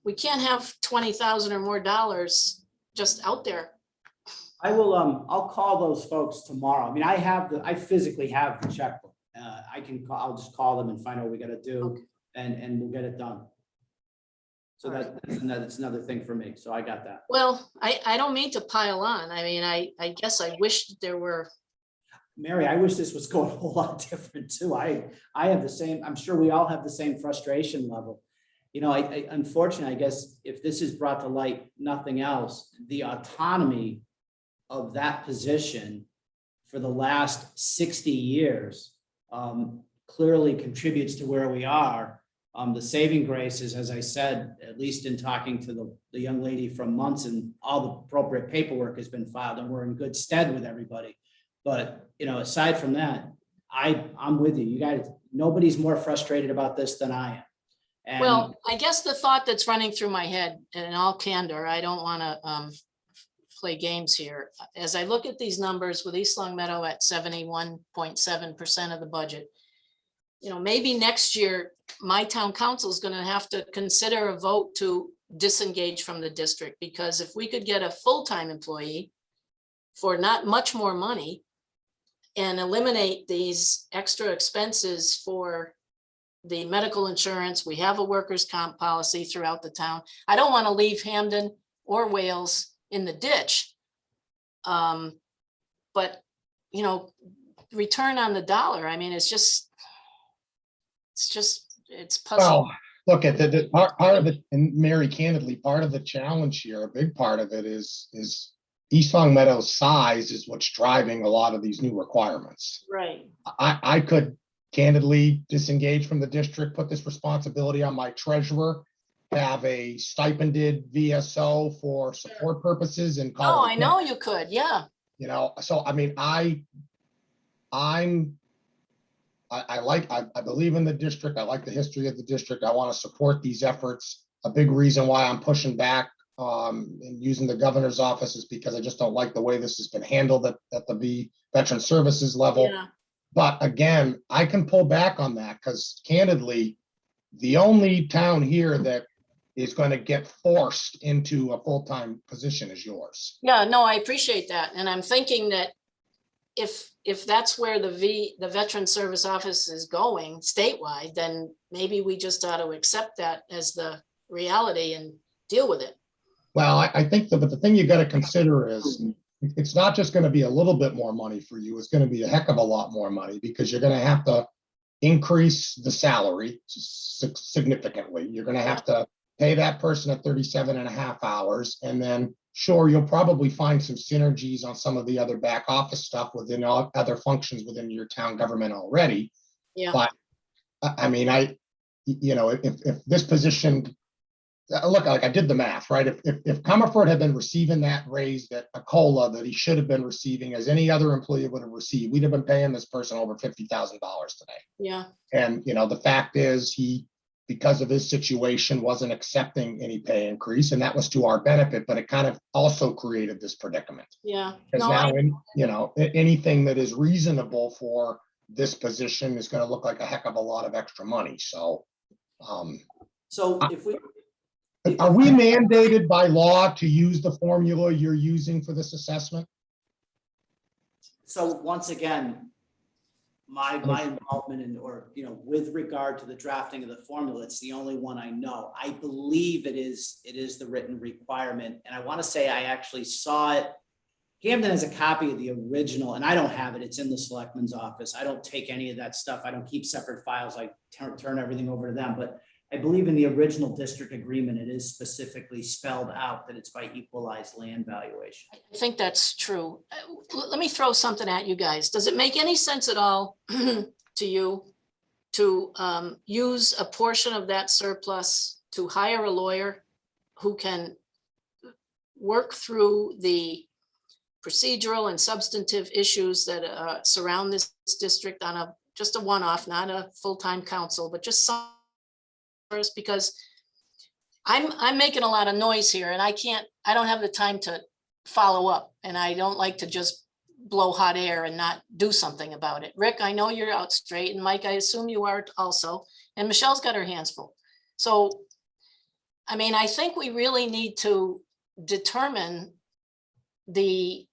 we can't have 20,000 or more dollars just out there.
I will, I'll call those folks tomorrow. I mean, I physically have the checkbook. I'll just call them and find out what we gotta do
Okay.
and we'll get it done. So
All right.
that's another thing for me. So I got that.
Well, I don't mean to pile on. I mean, I guess I wish there were,
Mary, I wish this was going a whole lot different too. I have the same, I'm sure we all have the same frustration level. You know, I unfortunately, I guess if this is brought to light, nothing else, the autonomy of that position for the last 60 years clearly contributes to where we are. The saving grace is, as I said, at least in talking to the young lady from Munson, all the appropriate paperwork has been filed and we're in good stead with everybody. But, you know, aside from that, I'm with you. You guys, nobody's more frustrated about this than I am. And
well, I guess the thought that's running through my head, and in all candor, I don't want to play games here. As I look at these numbers with East Long Meadow at 71.7% of the budget, you know, maybe next year, my town council is going to have to consider a vote to disengage from the district, because if we could get a full-time employee for not much more money and eliminate these extra expenses for the medical insurance, we have a workers' comp policy throughout the town. I don't want to leave Hamden or Wales in the ditch. But, you know, return on the dollar, I mean, it's puzzling.
Well, look at the part of it, and Mary, candidly, part of the challenge here, a big part of it is East Long Meadow's size is what's driving a lot of these new requirements.
Right.
I could candidly disengage from the district, put this responsibility on my treasurer, have a stipended VSO for support purposes and call.
Oh,
it
I
a
know
day.
you could, yeah.
You know, so I mean, I believe in the district. I like the history of the district. I want to support these efforts. A big reason why I'm pushing back and using the governor's office is because I just don't like the way this has been handled at the veteran services level.
Yeah.
But again, I can pull back on that because candidly, the only town here that is going to get forced into a full-time position is yours.
Yeah, no, I appreciate that. And I'm thinking that if that's where the Veteran Service Office is going statewide, then maybe we just ought to accept that as the reality and deal with it.
Well, I think but the thing you got to consider is it's not just going to be a little bit more money for you. It's going to be a heck of a lot more money because you're going to have to increase the salary significantly. You're going to have to pay that person at 37.5 hours. And then sure, you'll probably find some synergies on some of the other back office stuff within other functions within your town government already.
Yeah.
But I mean, if this position, look, like I did the math, right? If Comerford had been receiving that raise, that a COLA that he should have been receiving as any other employee would have received, we'd have been paying this person over $50,000 today.
Yeah.
And, you know, the fact is he, because of his situation, wasn't accepting any pay increase, and that was to our benefit, but it kind of also created this predicament.
Yeah.
Because
No,
now, anything that is reasonable for this position is going to look like a heck of a lot of extra money. So,
So if we.
are we mandated by law to use the formula you're using for this assessment?
So once again, my involvement in, or, you know, with regard to the drafting of the formula, it's the only one I know. I believe it is the written requirement. And I want to say I actually saw it. Camden has a copy of the original, and I don't have it. It's in the selectman's office. I don't take any of that stuff. I don't keep separate files. I turn everything over to them. But I believe in the original district agreement, it is specifically spelled out that it's by equalized land valuation.
I think that's true. Let me throw something at you guys. Does it make any sense at all to you to use a portion of that surplus to hire a lawyer who can work through the procedural and substantive issues that surround this district on just a one-off, not a full-time counsel, but just some, because I'm making a lot of noise here and I don't have the time to follow up and I don't like to just blow hot air and not do something about it. Rick, I know you're out straight and Mike, I assume you are also, and Michelle's got her hands full. So, I mean, I think we really need to determine the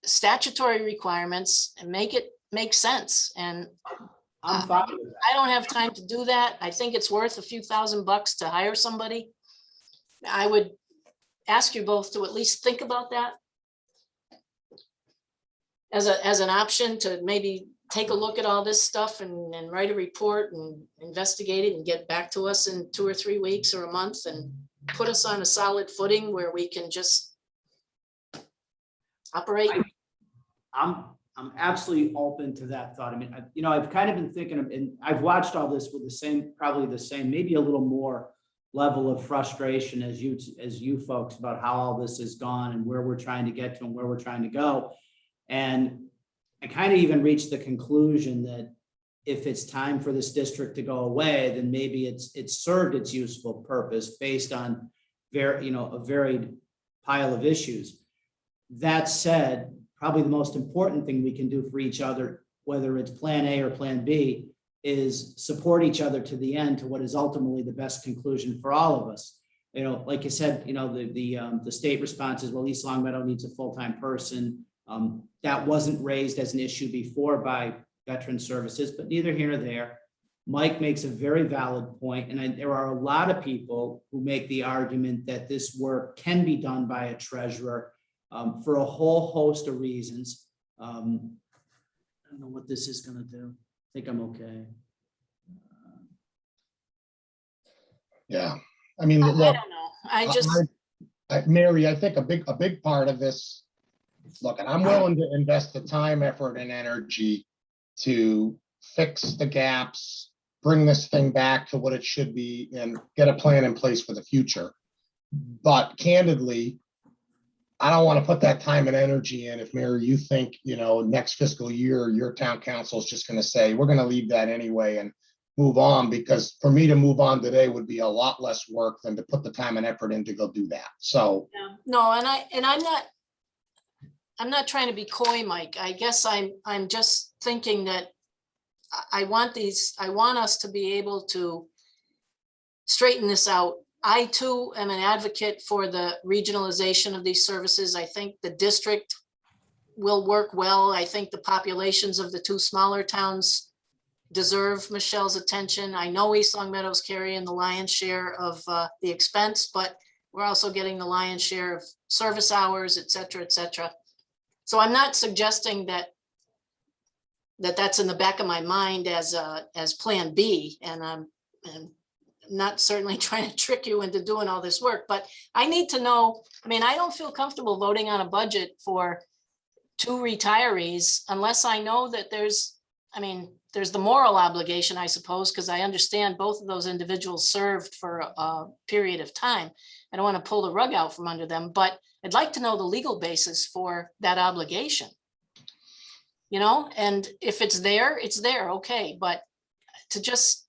statutory requirements and make it make sense. And
I'm fine with that.
I don't have time to do that. I think it's worth a few $1,000 to hire somebody. I would ask you both to at least think about that as an option to maybe take a look at all this stuff and write a report and investigate it and get back to us in 2 or 3 weeks or a month and put us on a solid footing where we can just operate.
I'm absolutely open to that thought. I mean, I've kind of been thinking of, and I've watched all this with probably the same, maybe a little more level of frustration as you folks about how all this has gone and where we're trying to get to and where we're trying to go. And I kind of even reached the conclusion that if it's time for this district to go away, then maybe it's served its useful purpose based on a varied pile of issues. That said, probably the most important thing we can do for each other, whether it's plan A or plan B, is support each other to the end to what is ultimately the best conclusion for all of us. Like you said, the state response is, well, East Longmeadow needs a full-time person. That wasn't raised as an issue before by Veteran Services, but neither here nor there. Mike makes a very valid point, and there are a lot of people who make the argument that this work can be done by a treasurer for a whole host of reasons. I don't know what this is going to do. I think I'm okay.
Yeah, I mean,
I
look,
don't know. I just,
Mary, I think a big part of this, look, and I'm willing to invest the time, effort, and energy to fix the gaps, bring this thing back to what it should be, and get a plan in place for the future. But candidly, I don't want to put that time and energy in if, Mary, you think, next fiscal year, your town council is just going to say, we're going to leave that anyway and move on, because for me to move on today would be a lot less work than to put the time and effort in to go do that. So,
yeah, no, and I'm not trying to be coy, Mike. I guess I'm just thinking that I want us to be able to straighten this out. I too am an advocate for the regionalization of these services. I think the district will work well. I think the populations of the 2 smaller towns deserve Michelle's attention. I know East Longmeadow's carrying the lion's share of the expense, but we're also getting the lion's share of service hours, et cetera, et cetera. So I'm not suggesting that's in the back of my mind as plan B, and I'm not certainly trying to trick you into doing all this work, but I need to know. I mean, I don't feel comfortable voting on a budget for 2 retirees unless I know that there's the moral obligation, I suppose, because I understand both of those individuals served for a period of time. I don't want to pull the rug out from under them, but I'd like to know the legal basis for that obligation. And if it's there, okay, but to just.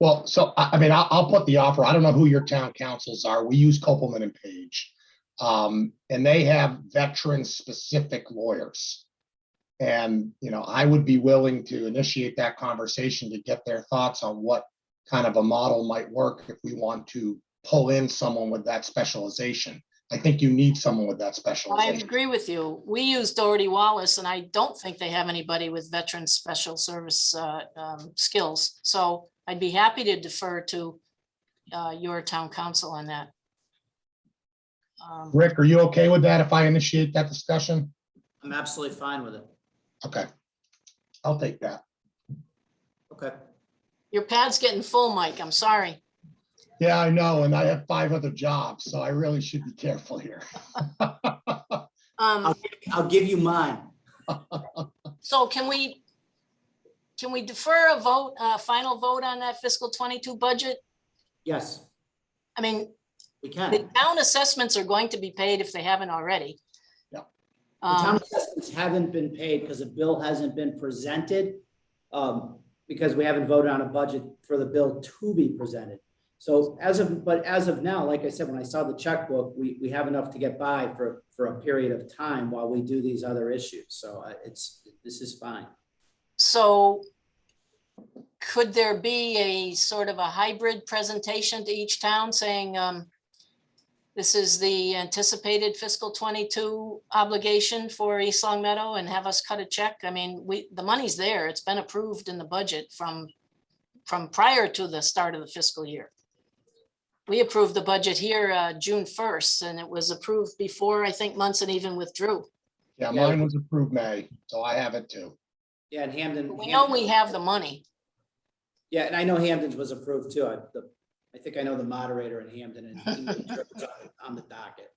well, so I mean, I'll put the offer. I don't know who your town councils are. We use Copeland and Page, and they have veteran-specific lawyers. And, I would be willing to initiate that conversation to get their thoughts on what kind of a model might work if we want to pull in someone with that specialization. I think you need someone with that
I
specialization.
agree with you. We use Doherty Wallace, and I don't think they have anybody with veteran special service skills. So I'd be happy to defer to your town council on that.
Rick, are you okay with that if I initiate that discussion?
I'm absolutely fine with it.
Okay, I'll take that.
Okay.
Your pad's getting full, Mike. I'm sorry.
Yeah, I know, and I have 5 other jobs, so I really should be careful here.
I'll give you mine.
So can we defer a vote, final vote on that fiscal 22 budget?
Yes,
I mean,
we
the
can.
town assessments are going to be paid if they haven't already.
Yeah.
The town assessments haven't been paid because a bill hasn't been presented, because we haven't voted on a budget for the bill to be presented. So but as of now, like I said, when I saw the checkbook, we have enough to get by for a period of time while we do these other issues. So this is fine.
So could there be a sort of a hybrid presentation to each town saying, this is the anticipated fiscal 22 obligation for East Long Meadow, and have us cut a check? I mean, the money's there. It's been approved in the budget from prior to the start of the fiscal year. We approved the budget here June 1st, and it was approved before, I think, Munson even withdrew.
Yeah,
Yeah.
mine was approved May, so I have it too.
Yeah, and Hamden.
But we know we have the money.
Yeah, and I know Hamden's was approved too. I think I know the moderator in Hamden and he made sure it's on the docket.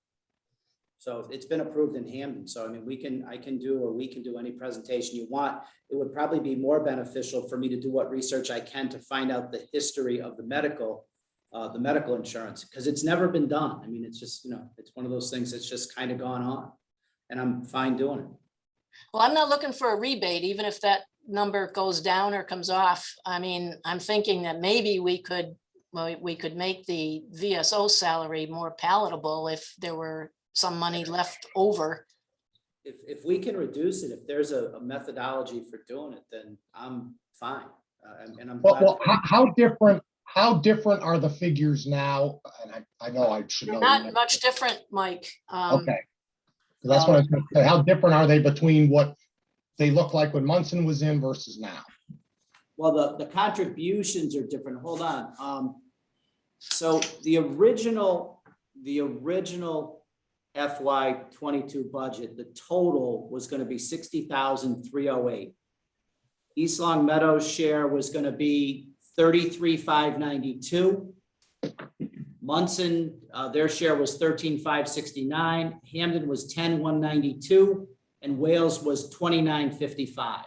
So it's been approved in Hamden. So I mean, we can do any presentation you want. It would probably be more beneficial for me to do what research I can to find out the history of the medical insurance, because it's never been done. I mean, it's just, it's one of those things that's just kind of gone on, and I'm fine doing it.
Well, I'm not looking for a rebate, even if that number goes down or comes off. I mean, I'm thinking that maybe we could make the VSO salary more palatable if there were some money left over.
If we can reduce it, if there's a methodology for doing it, then I'm fine. And I'm glad.
Well, how different are the figures now? And I know I should know.
They're
the
not
answer.
much different, Mike.
Okay. That's what I was going to say. How different are they between what they look like when Munson was in versus now?
Well, the contributions are different. Hold on. So the original FY 22 budget, the total was going to be 60,308. East Long Meadow's share was going to be 33,592. Munson, their share was 13,569. Hamden was 10,192, and Wales was 29,55.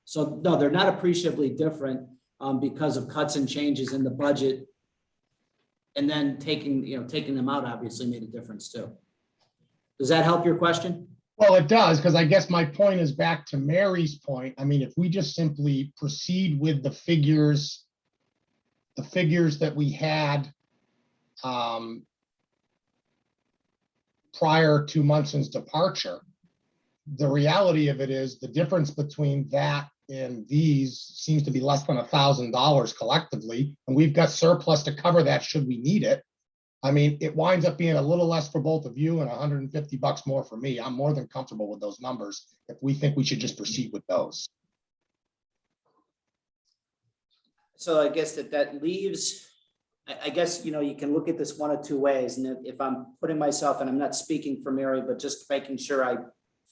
So no, they're not appreciably different because of cuts and changes in the budget. And then taking them out obviously made a difference too. Does that help your question?
Well, it does, because I guess my point is back to Mary's point. I mean, if we just simply proceed with the figures that we had prior to Munson's departure, the reality of it is the difference between that and these seems to be less than $1,000 collectively, and we've got surplus to cover that should we need it. I mean, it winds up being a little less for both of you and $150 more for me. I'm more than comfortable with those numbers if we think we should just proceed with those.
So I guess that leaves, I guess, you can look at this one of two ways. And if I'm putting myself, and I'm not speaking for Mary, but just making sure I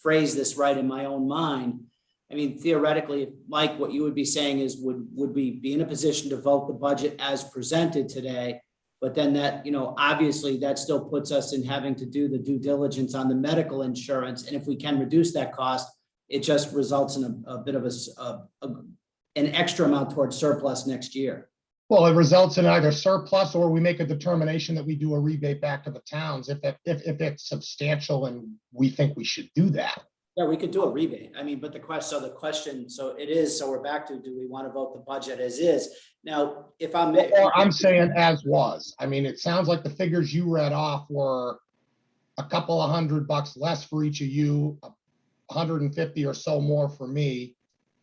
phrase this right in my own mind. I mean, theoretically, Mike, what you would be saying is, would we be in a position to vote the budget as presented today? But then that, obviously that still puts us in having to do the due diligence on the medical insurance. And if we can reduce that cost, it just results in a bit of an extra amount towards surplus next year.
Well, it results in either surplus or we make a determination that we do a rebate back to the towns if it's substantial and we think we should do that.
Yeah, we could do a rebate. I mean, but so we're back to, do we want to vote the budget as is? Now, if I'm.
Or I'm saying as was. I mean, it sounds like the figures you read off were a couple of $100 less for each of you, 150 or so more for me,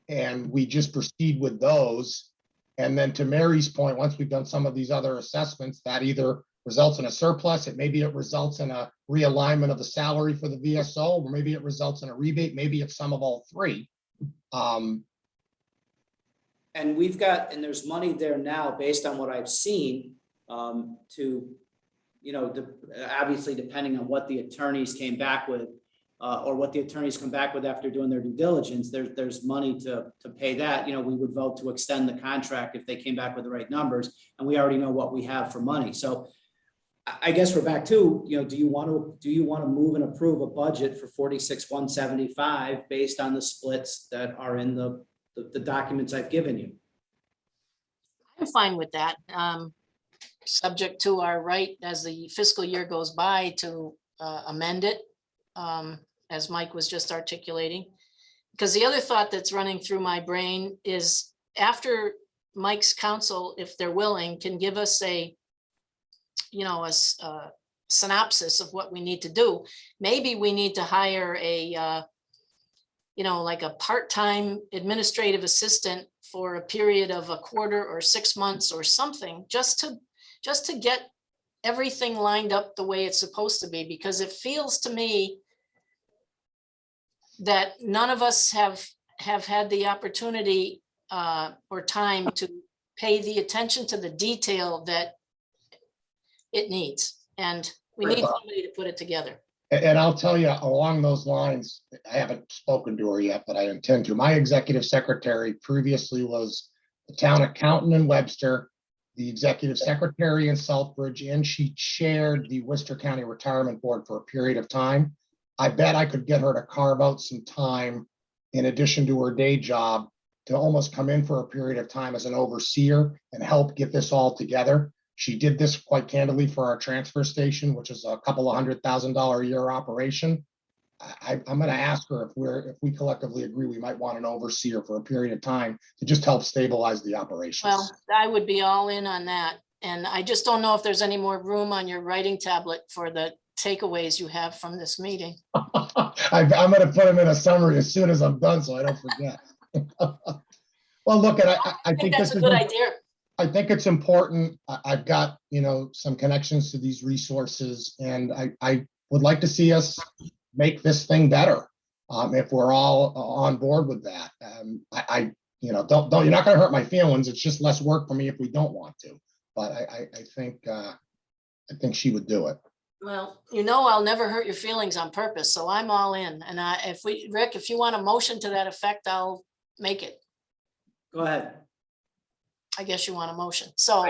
and we just proceed with those. And then to Mary's point, once we've done some of these other assessments, that either results in a surplus, it results in a realignment of the salary for the VSO, or maybe it results in a rebate, maybe it's some of all three.
And there's money there now based on what I've seen obviously depending on what the attorneys came back with or what the attorneys come back with after doing their due diligence, there's money to pay that. We would vote to extend the contract if they came back with the right numbers, and we already know what we have for money. So I guess we're back to, do you want to move and approve a budget for 46,175 based on the splits that are in the documents I've given you?
I'm fine with that. Subject to our right as the fiscal year goes by to amend it, as Mike was just articulating. Because the other thought that's running through my brain is, after Mike's counsel, if they're willing, can give us a you know, a synopsis of what we need to do. Maybe we need to hire a, you know, like a part-time administrative assistant for a period of a quarter or 6 months or something, just to get everything lined up the way it's supposed to be, because it feels to me that none of us have had the opportunity or time to pay the attention to the detail that it needs. And we need somebody to put it together.
And I'll tell you, along those lines, I haven't spoken to her yet, but I intend to. My executive secretary previously was the town accountant in Webster, the executive secretary in Southbridge, and she chaired the Worcester County Retirement Board for a period of time. I bet I could get her to carve out some time in addition to her day job to almost come in for a period of time as an overseer and help get this all together. She did this quite candidly for our transfer station, which is a couple of $100,000 a year operation. I'm going to ask her if we collectively agree, we might want an overseer for a period of time to just help stabilize the operations.
Well, I would be all in on that. And I just don't know if there's any more room on your writing tablet for the takeaways you have from this meeting.
I'm going to put them in a summary as soon as I'm done, so I don't forget. Well, look, I think
That's
this
a
is
good idea.
I think it's important. I've got, you know, some connections to these resources, and I would like to see us make this thing better. If we're all on board with that, you know, don't, you're not going to hurt my feelings. It's just less work for me if we don't want to. But I think she would do it.
Well, you know, I'll never hurt your feelings on purpose, so I'm all in. And Rick, if you want a motion to that effect, I'll make it.
Go ahead.
I guess you want a motion. So I'll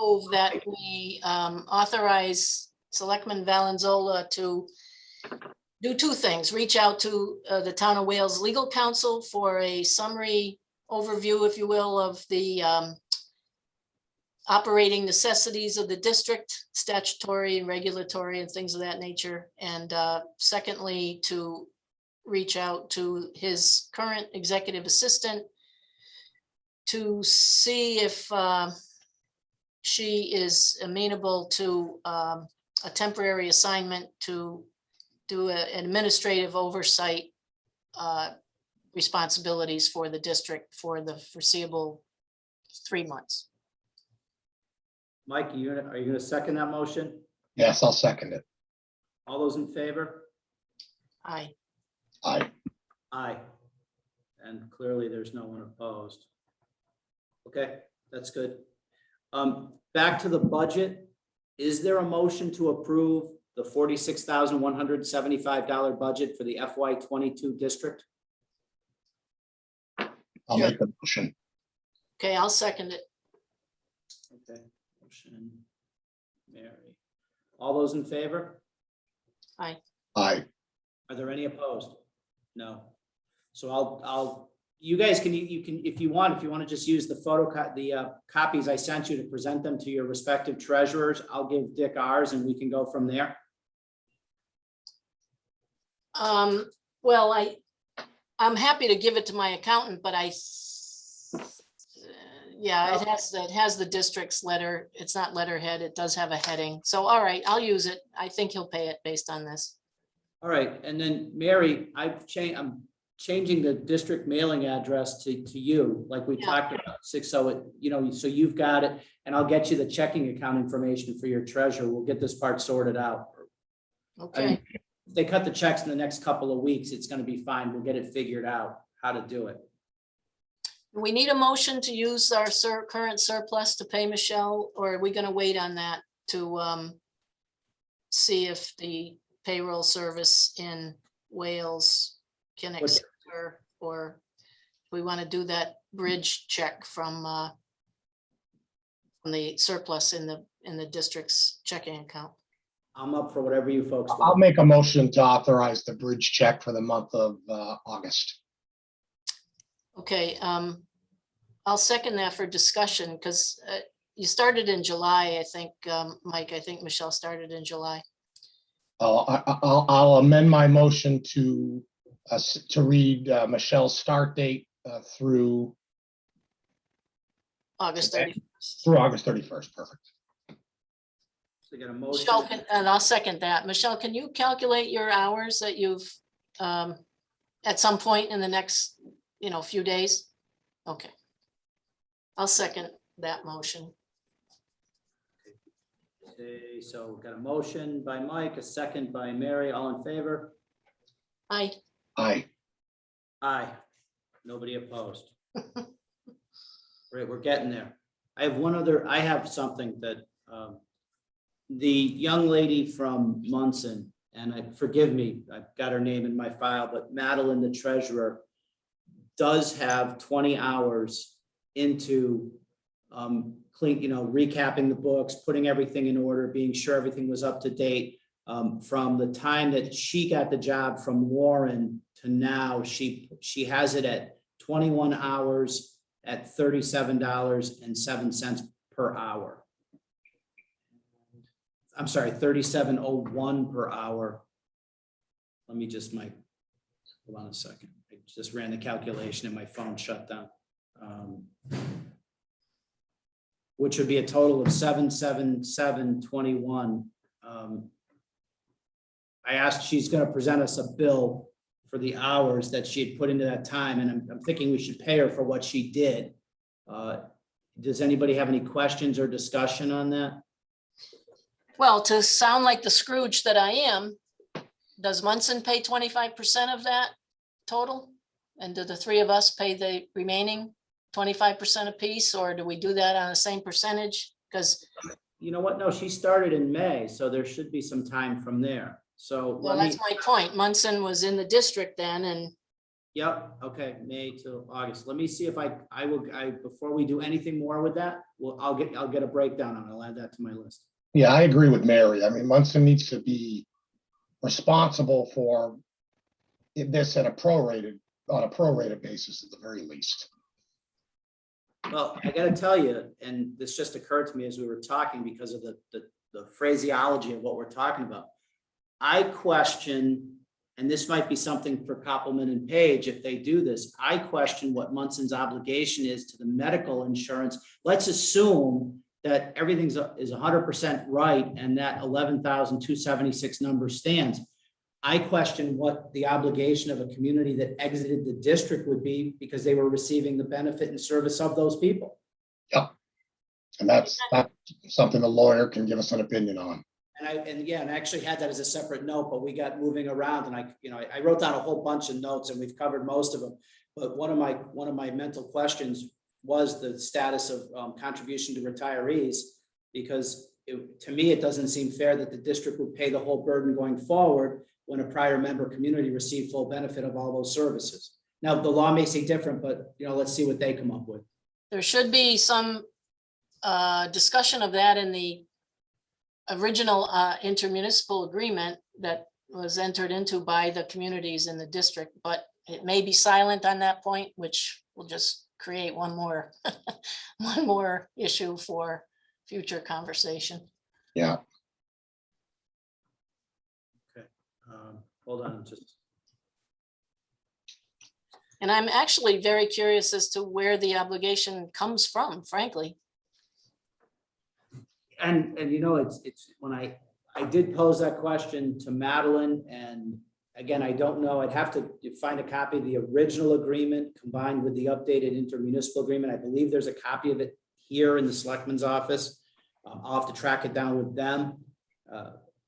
move that we authorize Selectman Valenzola to do two things. Reach out to the Town of Wales Legal Counsel for a summary overview, if you will, of the operating necessities of the district, statutory and regulatory and things of that nature. And secondly, to reach out to his current executive assistant to see if she is amenable to a temporary assignment to do an administrative oversight responsibilities for the district for the foreseeable 3 months.
Mike, are you gonna second that motion?
Yes, I'll second it.
All those in favor?
Aye.
Aye.
Aye. And clearly there's no one opposed. Okay, that's good. Back to the budget. Is there a motion to approve the $46,175 budget for the FY22 district?
I'll make a motion.
Okay, I'll second it.
Okay, motion, Mary. All those in favor?
Aye.
Are there any opposed? No. So I'll you guys can if you want to just use the copies I sent you to present them to your respective treasurers. I'll give Dick ours and we can go from there.
Well, I'm happy to give it to my accountant, but yeah, it has the district's letter. It's not letterhead. It does have a heading. So, all right, I'll use it. I think he'll pay it based on this.
All right, and then Mary, I'm changing the district mailing address to you, like we talked about, so so you've got it, and I'll get you the checking account information for your treasurer. We'll get this part sorted out.
Okay.
I mean, if they cut the checks in the next couple of weeks, it's going to be fine. We'll get it figured out how to do it.
We need a motion to use our current surplus to pay Michelle, or are we going to wait on that to see if the payroll service in Wales can accept her, or we want to do that bridge check from the surplus in the district's checking account?
I'm up for whatever you folks
I'll
want.
make a motion to authorize the bridge check for the month of August.
Okay, I'll second that for discussion, because you started in July, I think, Mike. I think Michelle started in July.
I'll amend my motion to read Michelle's start date through
August 31st.
August 31st. Perfect.
So we got a motion.
Michelle, and I'll second that. Michelle, can you calculate your hours that you've, at some point in the next, few days? Okay. I'll second that motion.
Okay, so we've got a motion by Mike, a second by Mary, all in favor?
Aye.
Aye.
Aye. Nobody opposed. Great, we're getting there. I have something that, the young lady from Munson, and forgive me, I've got her name in my file, but Madeline, the treasurer, does have 20 hours into recapping the books, putting everything in order, being sure everything was up to date. From the time that she got the job from Warren to now, she has it at 21 hours at $37.07 per hour. I'm sorry, 37.01 per hour. Let me just hold on a second. I just ran the calculation and my phone shut down. Which would be a total of 777.21. I asked, she's going to present us a bill for the hours that she had put into that time, and I'm thinking we should pay her for what she did. Does anybody have any questions or discussion on that?
Well, to sound like the Scrooge that I am, does Munson pay 25% of that total? And do the three of us pay the remaining 25% apiece, or do we do that on the same percentage? Because
You know what? No, she started in May, so there should be some time from there. So
well, that's my point. Munson was in the district then, and
Yep, okay, May to August. Let me see if I before we do anything more with that, I'll get a breakdown on it. I'll add that to my list.
Yeah, I agree with Mary. I mean, Munson needs to be responsible for this on a prorated basis at the very least.
Well, I gotta tell you, and this just occurred to me as we were talking because of the phraseology of what we're talking about. I question, and this might be something for Koppelman and Page if they do this, I question what Munson's obligation is to the medical insurance. Let's assume that everything's is 100% right and that 11,276 number stands. I question what the obligation of a community that exited the district would be because they were receiving the benefit and service of those people.
Yep. And that's not something the lawyer can give us an opinion on.
And I actually had that as a separate note, but we got moving around and I wrote down a whole bunch of notes and we've covered most of them. But one of my mental questions was the status of contribution to retirees, because to me, it doesn't seem fair that the district would pay the whole burden going forward when a prior member community received full benefit of all those services. Now, the law may say different, but let's see what they come up with.
there should be some discussion of that in the original intermunicipal agreement that was entered into by the communities in the district, but it may be silent on that point, which will just create one more one more issue for future conversation.
Yeah.
Okay, hold on, just.
And I'm actually very curious as to where the obligation comes from, frankly.
And it's when I did pose that question to Madeline, and again, I don't know, I'd have to find a copy of the original agreement combined with the updated intermunicipal agreement. I believe there's a copy of it here in the selectman's office. I'll have to track it down with them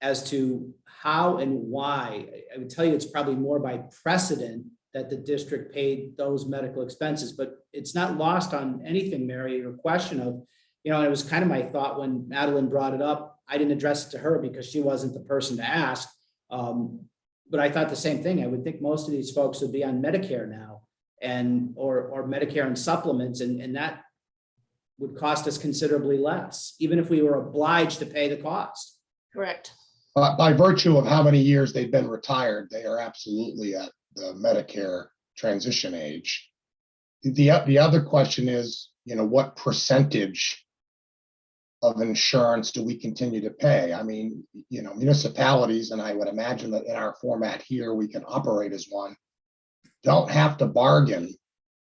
as to how and why. I would tell you it's probably more by precedent that the district paid those medical expenses, but it's not lost on anything, Mary, or question of, it was kind of my thought when Madeline brought it up. I didn't address it to her because she wasn't the person to ask. But I thought the same thing. I would think most of these folks would be on Medicare now or Medicare and supplements, and that would cost us considerably less, even if we were obliged to pay the cost.
Correct.
But by virtue of how many years they've been retired, they are absolutely at the Medicare transition age. The other question is, what percentage of insurance do we continue to pay? I mean, municipalities, and I would imagine that in our format here, we can operate as one, don't have to bargain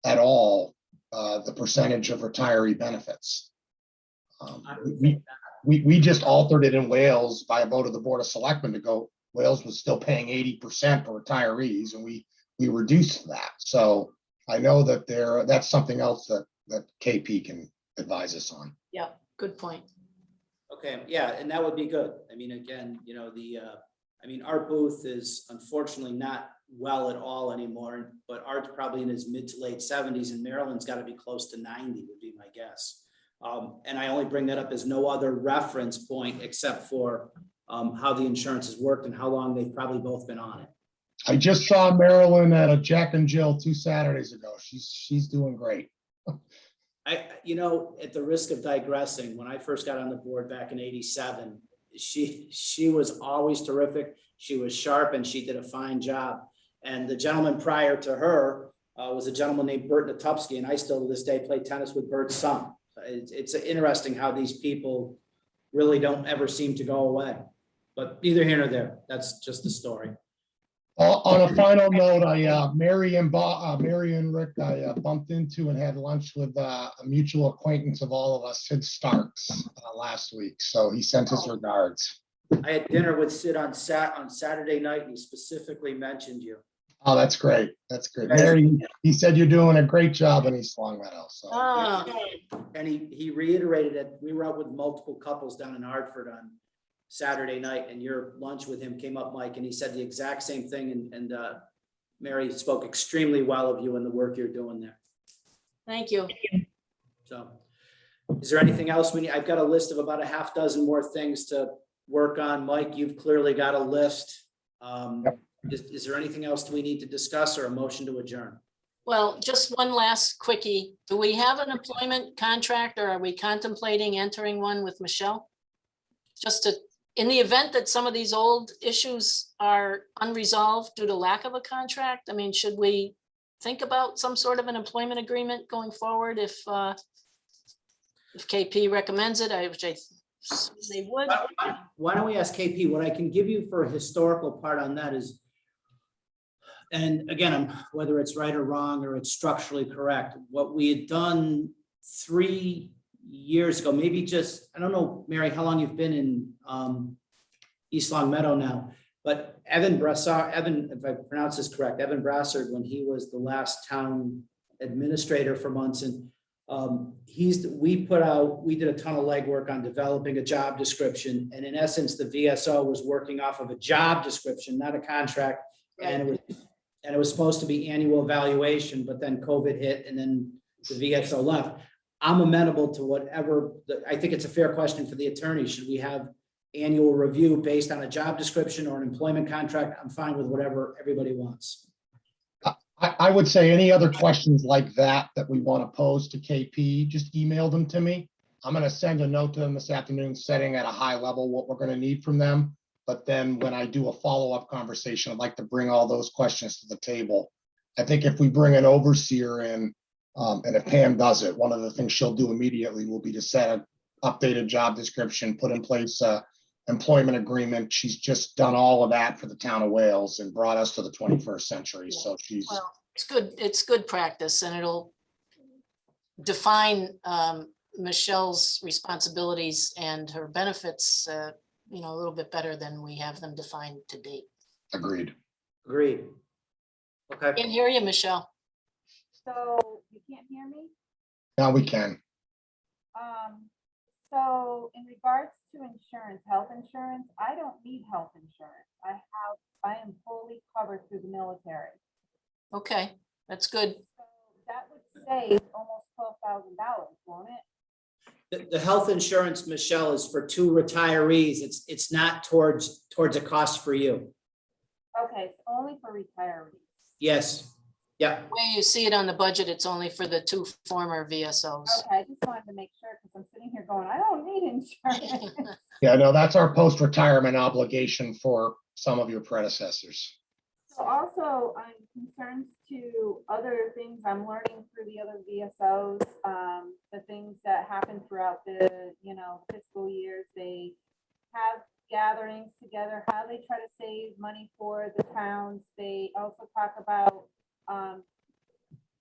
at all the percentage of retiree benefits. we just altered it in Wales by a vote of the Board of Selectmen to go, Wales was still paying 80% for retirees, and we reduced that. So I know that that's something else that KP can advise us on.
Yeah, good point.
Okay, yeah, and that would be good. I mean, again, our booth is unfortunately not well at all anymore, but Art's probably in his mid to late 70s, and Marilyn's got to be close to 90 would be my guess. And I only bring that up as no other reference point except for how the insurance has worked and how long they've probably both been on it.
I just saw Marilyn at a Jack and Jill 2 Saturdays ago. She's doing great.
At the risk of digressing, when I first got on the board back in '87, she was always terrific. She was sharp and she did a fine job. And the gentleman prior to her was a gentleman named Bert Natupsky, and I still to this day play tennis with Bert's son. It's interesting how these people really don't ever seem to go away. But neither here nor there. That's just the story.
On a final note, Mary and Rick, I bumped into and had lunch with a mutual acquaintance of all of us, Sid Starks, last week. So he sent his regards.
I had dinner with Sid on Saturday night, and he specifically mentioned you.
Oh, that's great. That's great. Mary, he said you're doing a great job in East Long Meadow. So.
And he reiterated it. We were out with multiple couples down in Hartford on Saturday night, and your lunch with him came up, Mike, and he said the exact same thing. And Mary spoke extremely well of you and the work you're doing there.
Thank you.
So is there anything else I've got a list of about a half dozen more things to work on. Mike, you've clearly got a list.
Yep.
Is there anything else we need to discuss or a motion to adjourn?
Well, just one last quickie. Do we have an employment contract, or are we contemplating entering one with Michelle? Just in the event that some of these old issues are unresolved due to lack of a contract, I mean, should we think about some sort of an employment agreement going forward if KP recommends it, which I assume they would?
Why don't we ask KP? What I can give you for a historical part on that is, and again, whether it's right or wrong or it's structurally correct, what we had done 3 years ago, maybe just, I don't know, Mary, how long you've been in East Long Meadow now, but Evan, if I pronounce this correct, Evan Brassard, when he was the last town administrator for Munson, we did a ton of legwork on developing a job description. And in essence, the VSO was working off of a job description, not a contract. And it was supposed to be annual evaluation, but then COVID hit and then the VSO left. I'm amenable to whatever. I think it's a fair question for the attorney. Should we have annual review based on a job description or an employment contract? I'm fine with whatever everybody wants.
I would say any other questions like that we want to pose to KP, just email them to me. I'm going to send a note to them this afternoon, setting at a high level what we're going to need from them. But then when I do a follow-up conversation, I'd like to bring all those questions to the table. I think if we bring an overseer in, and if Pam does it, one of the things she'll do immediately will be to set an updated job description, put in place a employment agreement. She's just done all of that for the town of Wales and brought us to the 21st century. So she's. Well,
it's good. It's good practice, and it'll define Michelle's responsibilities and her benefits, a little bit better than we have them defined to date.
Agreed.
Okay.
Can't hear you, Michelle.
So you can't hear me?
Now we can.
So in regards to insurance, health insurance, I don't need health insurance. I am fully covered through the military.
Okay, that's good.
So that would save almost $12,000, won't it?
The health insurance, Michelle, is for 2 retirees. It's not towards a cost for you.
Okay, it's only for retirees.
Yes. Yeah.
The way you see it on the budget, it's only for the 2 former VSOs.
Okay, I just wanted to make sure because I'm sitting here going, I don't need insurance.
Yeah, no, that's our post-retirement obligation for some of your predecessors.
So also, I'm concerned to other things I'm learning through the other VSOs, the things that happen throughout the, fiscal years. They have gatherings together, how they try to save money for the towns. They also talk about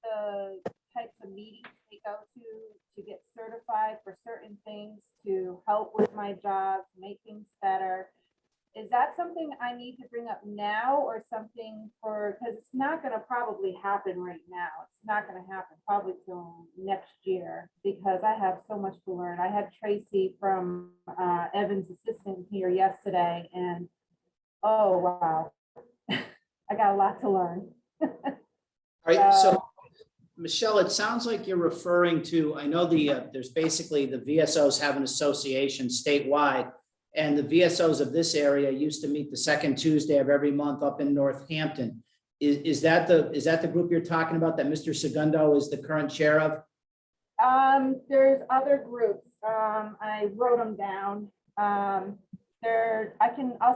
the types of meetings they go to get certified for certain things, to help with my job, to make things better. Is that something I need to bring up now or something for, because it's not gonna probably happen right now. It's not gonna happen probably till next year because I have so much to learn. I had Tracy from Evan's assistant here yesterday and oh, wow. I got a lot to learn.
All right, so Michelle, it sounds like you're referring to, I know there's basically the VSOs have an association statewide. And the VSOs of this area used to meet the second Tuesday of every month up in Northampton. Is that the group you're talking about that Mr. Segundo is the current chair of?
There's other groups. I wrote them down. I'll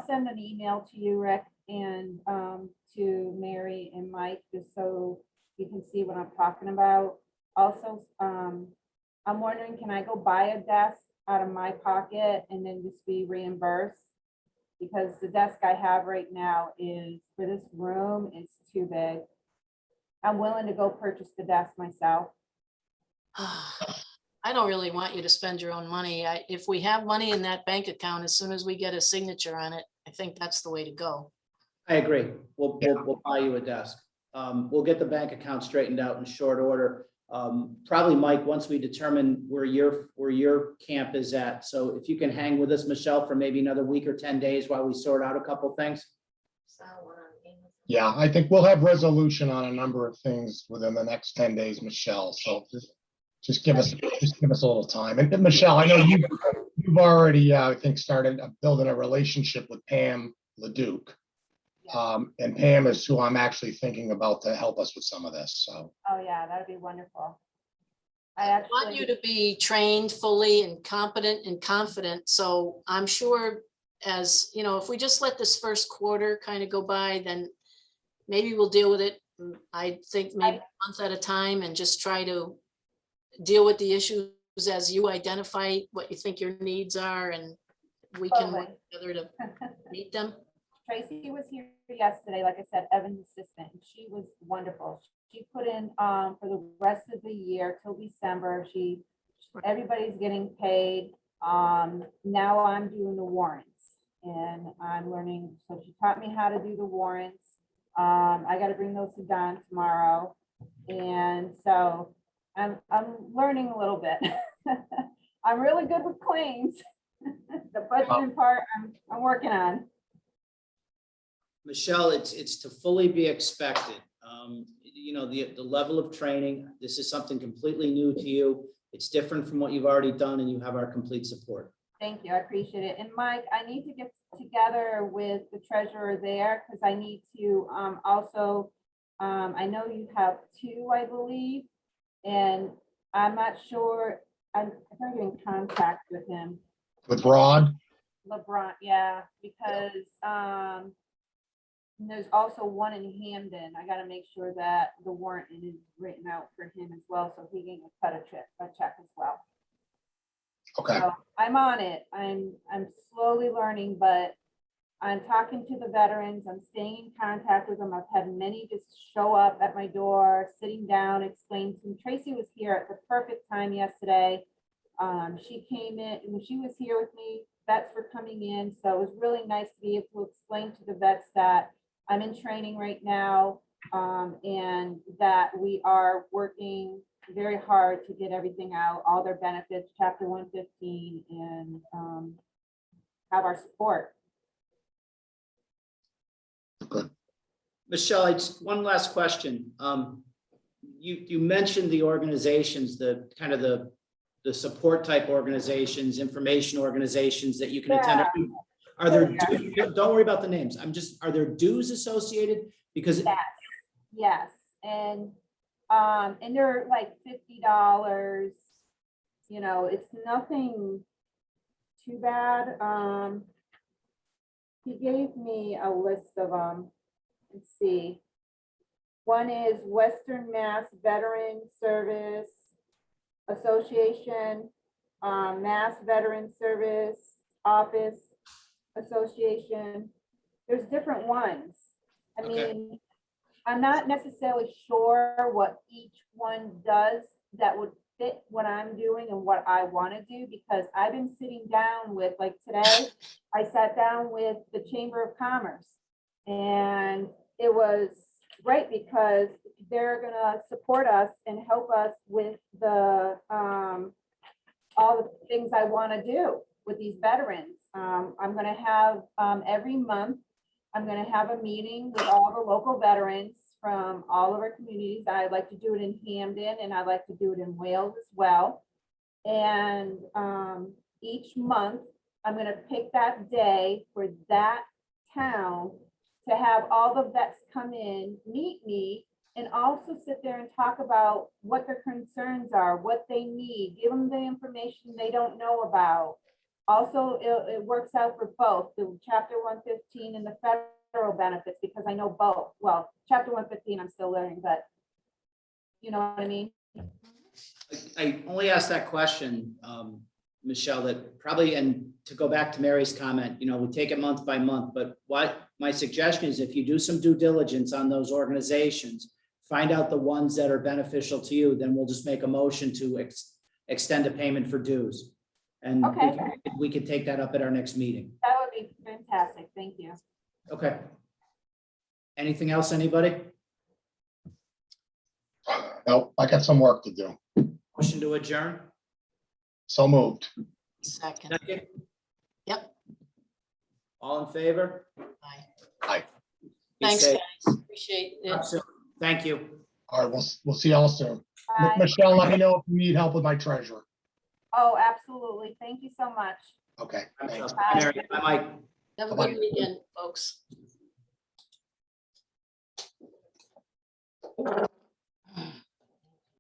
send an email to you, Rick, and to Mary and Mike, just so you can see what I'm talking about. Also, I'm wondering, can I go buy a desk out of my pocket and then just be reimbursed? Because the desk I have right now is, for this room, is too big. I'm willing to go purchase the desk myself.
I don't really want you to spend your own money. If we have money in that bank account, as soon as we get a signature on it, I think that's the way to go.
I agree. We'll buy you a desk. We'll get the bank account straightened out in short order. Probably, Mike, once we determine where your camp is at. So if you can hang with us, Michelle, for maybe another week or 10 days while we sort out a couple things.
Yeah, I think we'll have resolution on a number of things within the next 10 days, Michelle. So just give us a little time. And Michelle, I know you've already, I think, started building a relationship with Pam LeDuc. And Pam is who I'm actually thinking about to help us with some of this. So.
Oh yeah, that'd be wonderful.
I want you to be trained fully and competent and confident. So I'm sure, as you know, if we just let this first quarter kind of go by, then maybe we'll deal with it. I think maybe a month at a time and just try to deal with the issues as you identify what you think your needs are, and we can work together to meet them.
Tracy was here yesterday, like I said, Evan's assistant, and she was wonderful. She put in for the rest of the year till December. Everybody's getting paid. Now I'm doing the warrants and I'm learning. So she taught me how to do the warrants. I got to bring those to Don tomorrow. And so I'm learning a little bit. I'm really good with claims. The budgeting part I'm working on.
Michelle, it's to fully be expected. You know, the level of training, this is something completely new to you. It's different from what you've already done, and you have our complete support.
Thank you, I appreciate it. And Mike, I need to get together with the treasurer there because I need to also, I know you have two, I believe, and I'm not sure, I'm trying to get in contact with him.
With Rod?
LeBron, yeah, because there's also one in Hamden. I got to make sure that the warrant is written out for him as well, so he can cut a check as well.
Okay.
So I'm on it. I'm slowly learning, but I'm talking to the veterans. I'm staying in contact with them. I've had many just show up at my door, sitting down, explain to me. Tracy was here at the perfect time yesterday. She came in, and when she was here with me, vets were coming in. So it was really nice to be able to explain to the vets that I'm in training right now, and that we are working very hard to get everything out, all their benefits, Chapter 115, and have our support.
Good.
Michelle, it's one last question. You mentioned the organizations, the kind of the support type organizations, information organizations that you can attend. Are there, don't worry about the names. Are there dues associated? Because
yes. And they're like $50, you know, it's nothing too bad. He gave me a list of them. Let's see. One is Western Mass Veteran Service Association, Mass Veteran Service Office Association. There's different ones. I mean, I'm not necessarily sure what each one does that would fit what I'm doing and what I want to do, because I've been sitting down with, like today, I sat down with the Chamber of Commerce. And it was great because they're gonna support us and help us with the, all the things I want to do with these veterans. I'm gonna have, every month, I'm gonna have a meeting with all the local veterans from all of our communities. I'd like to do it in Hamden and I'd like to do it in Wales as well. And each month, I'm gonna pick that day for that town to have all the vets come in, meet me, and also sit there and talk about what their concerns are, what they need, give them the information they don't know about. Also, it works out for both the chapter 115 and the federal benefits, because I know both. Well, chapter 115, I'm still learning, but you know what I mean?
I only asked that question, Michelle, that probably, and to go back to Mary's comment, you know, we take it month by month, but what my suggestion is, if you do some due diligence on those organizations, find out the ones that are beneficial to you, then we'll just make a motion to extend a payment for dues. And
Okay.
we can take that up at our next meeting.
That would be fantastic. Thank you.
Okay. Anything else, anybody?
No, I got some work to do.
Motion to adjourn?
So moved.
Second.
Second?
Yep.
All in favor?
Bye.
Aye.
Be
Thanks,
safe.
guys. Appreciate it.
Thank you.
All right, we'll see y'all soon.
Bye.
Michelle, let me know if you need help with my treasurer.
Oh,
absolutely.
Thank you so much.
Okay, thanks.
Bye.
Mary, bye, Mike.
Have a
Bye-bye.
good weekend, folks.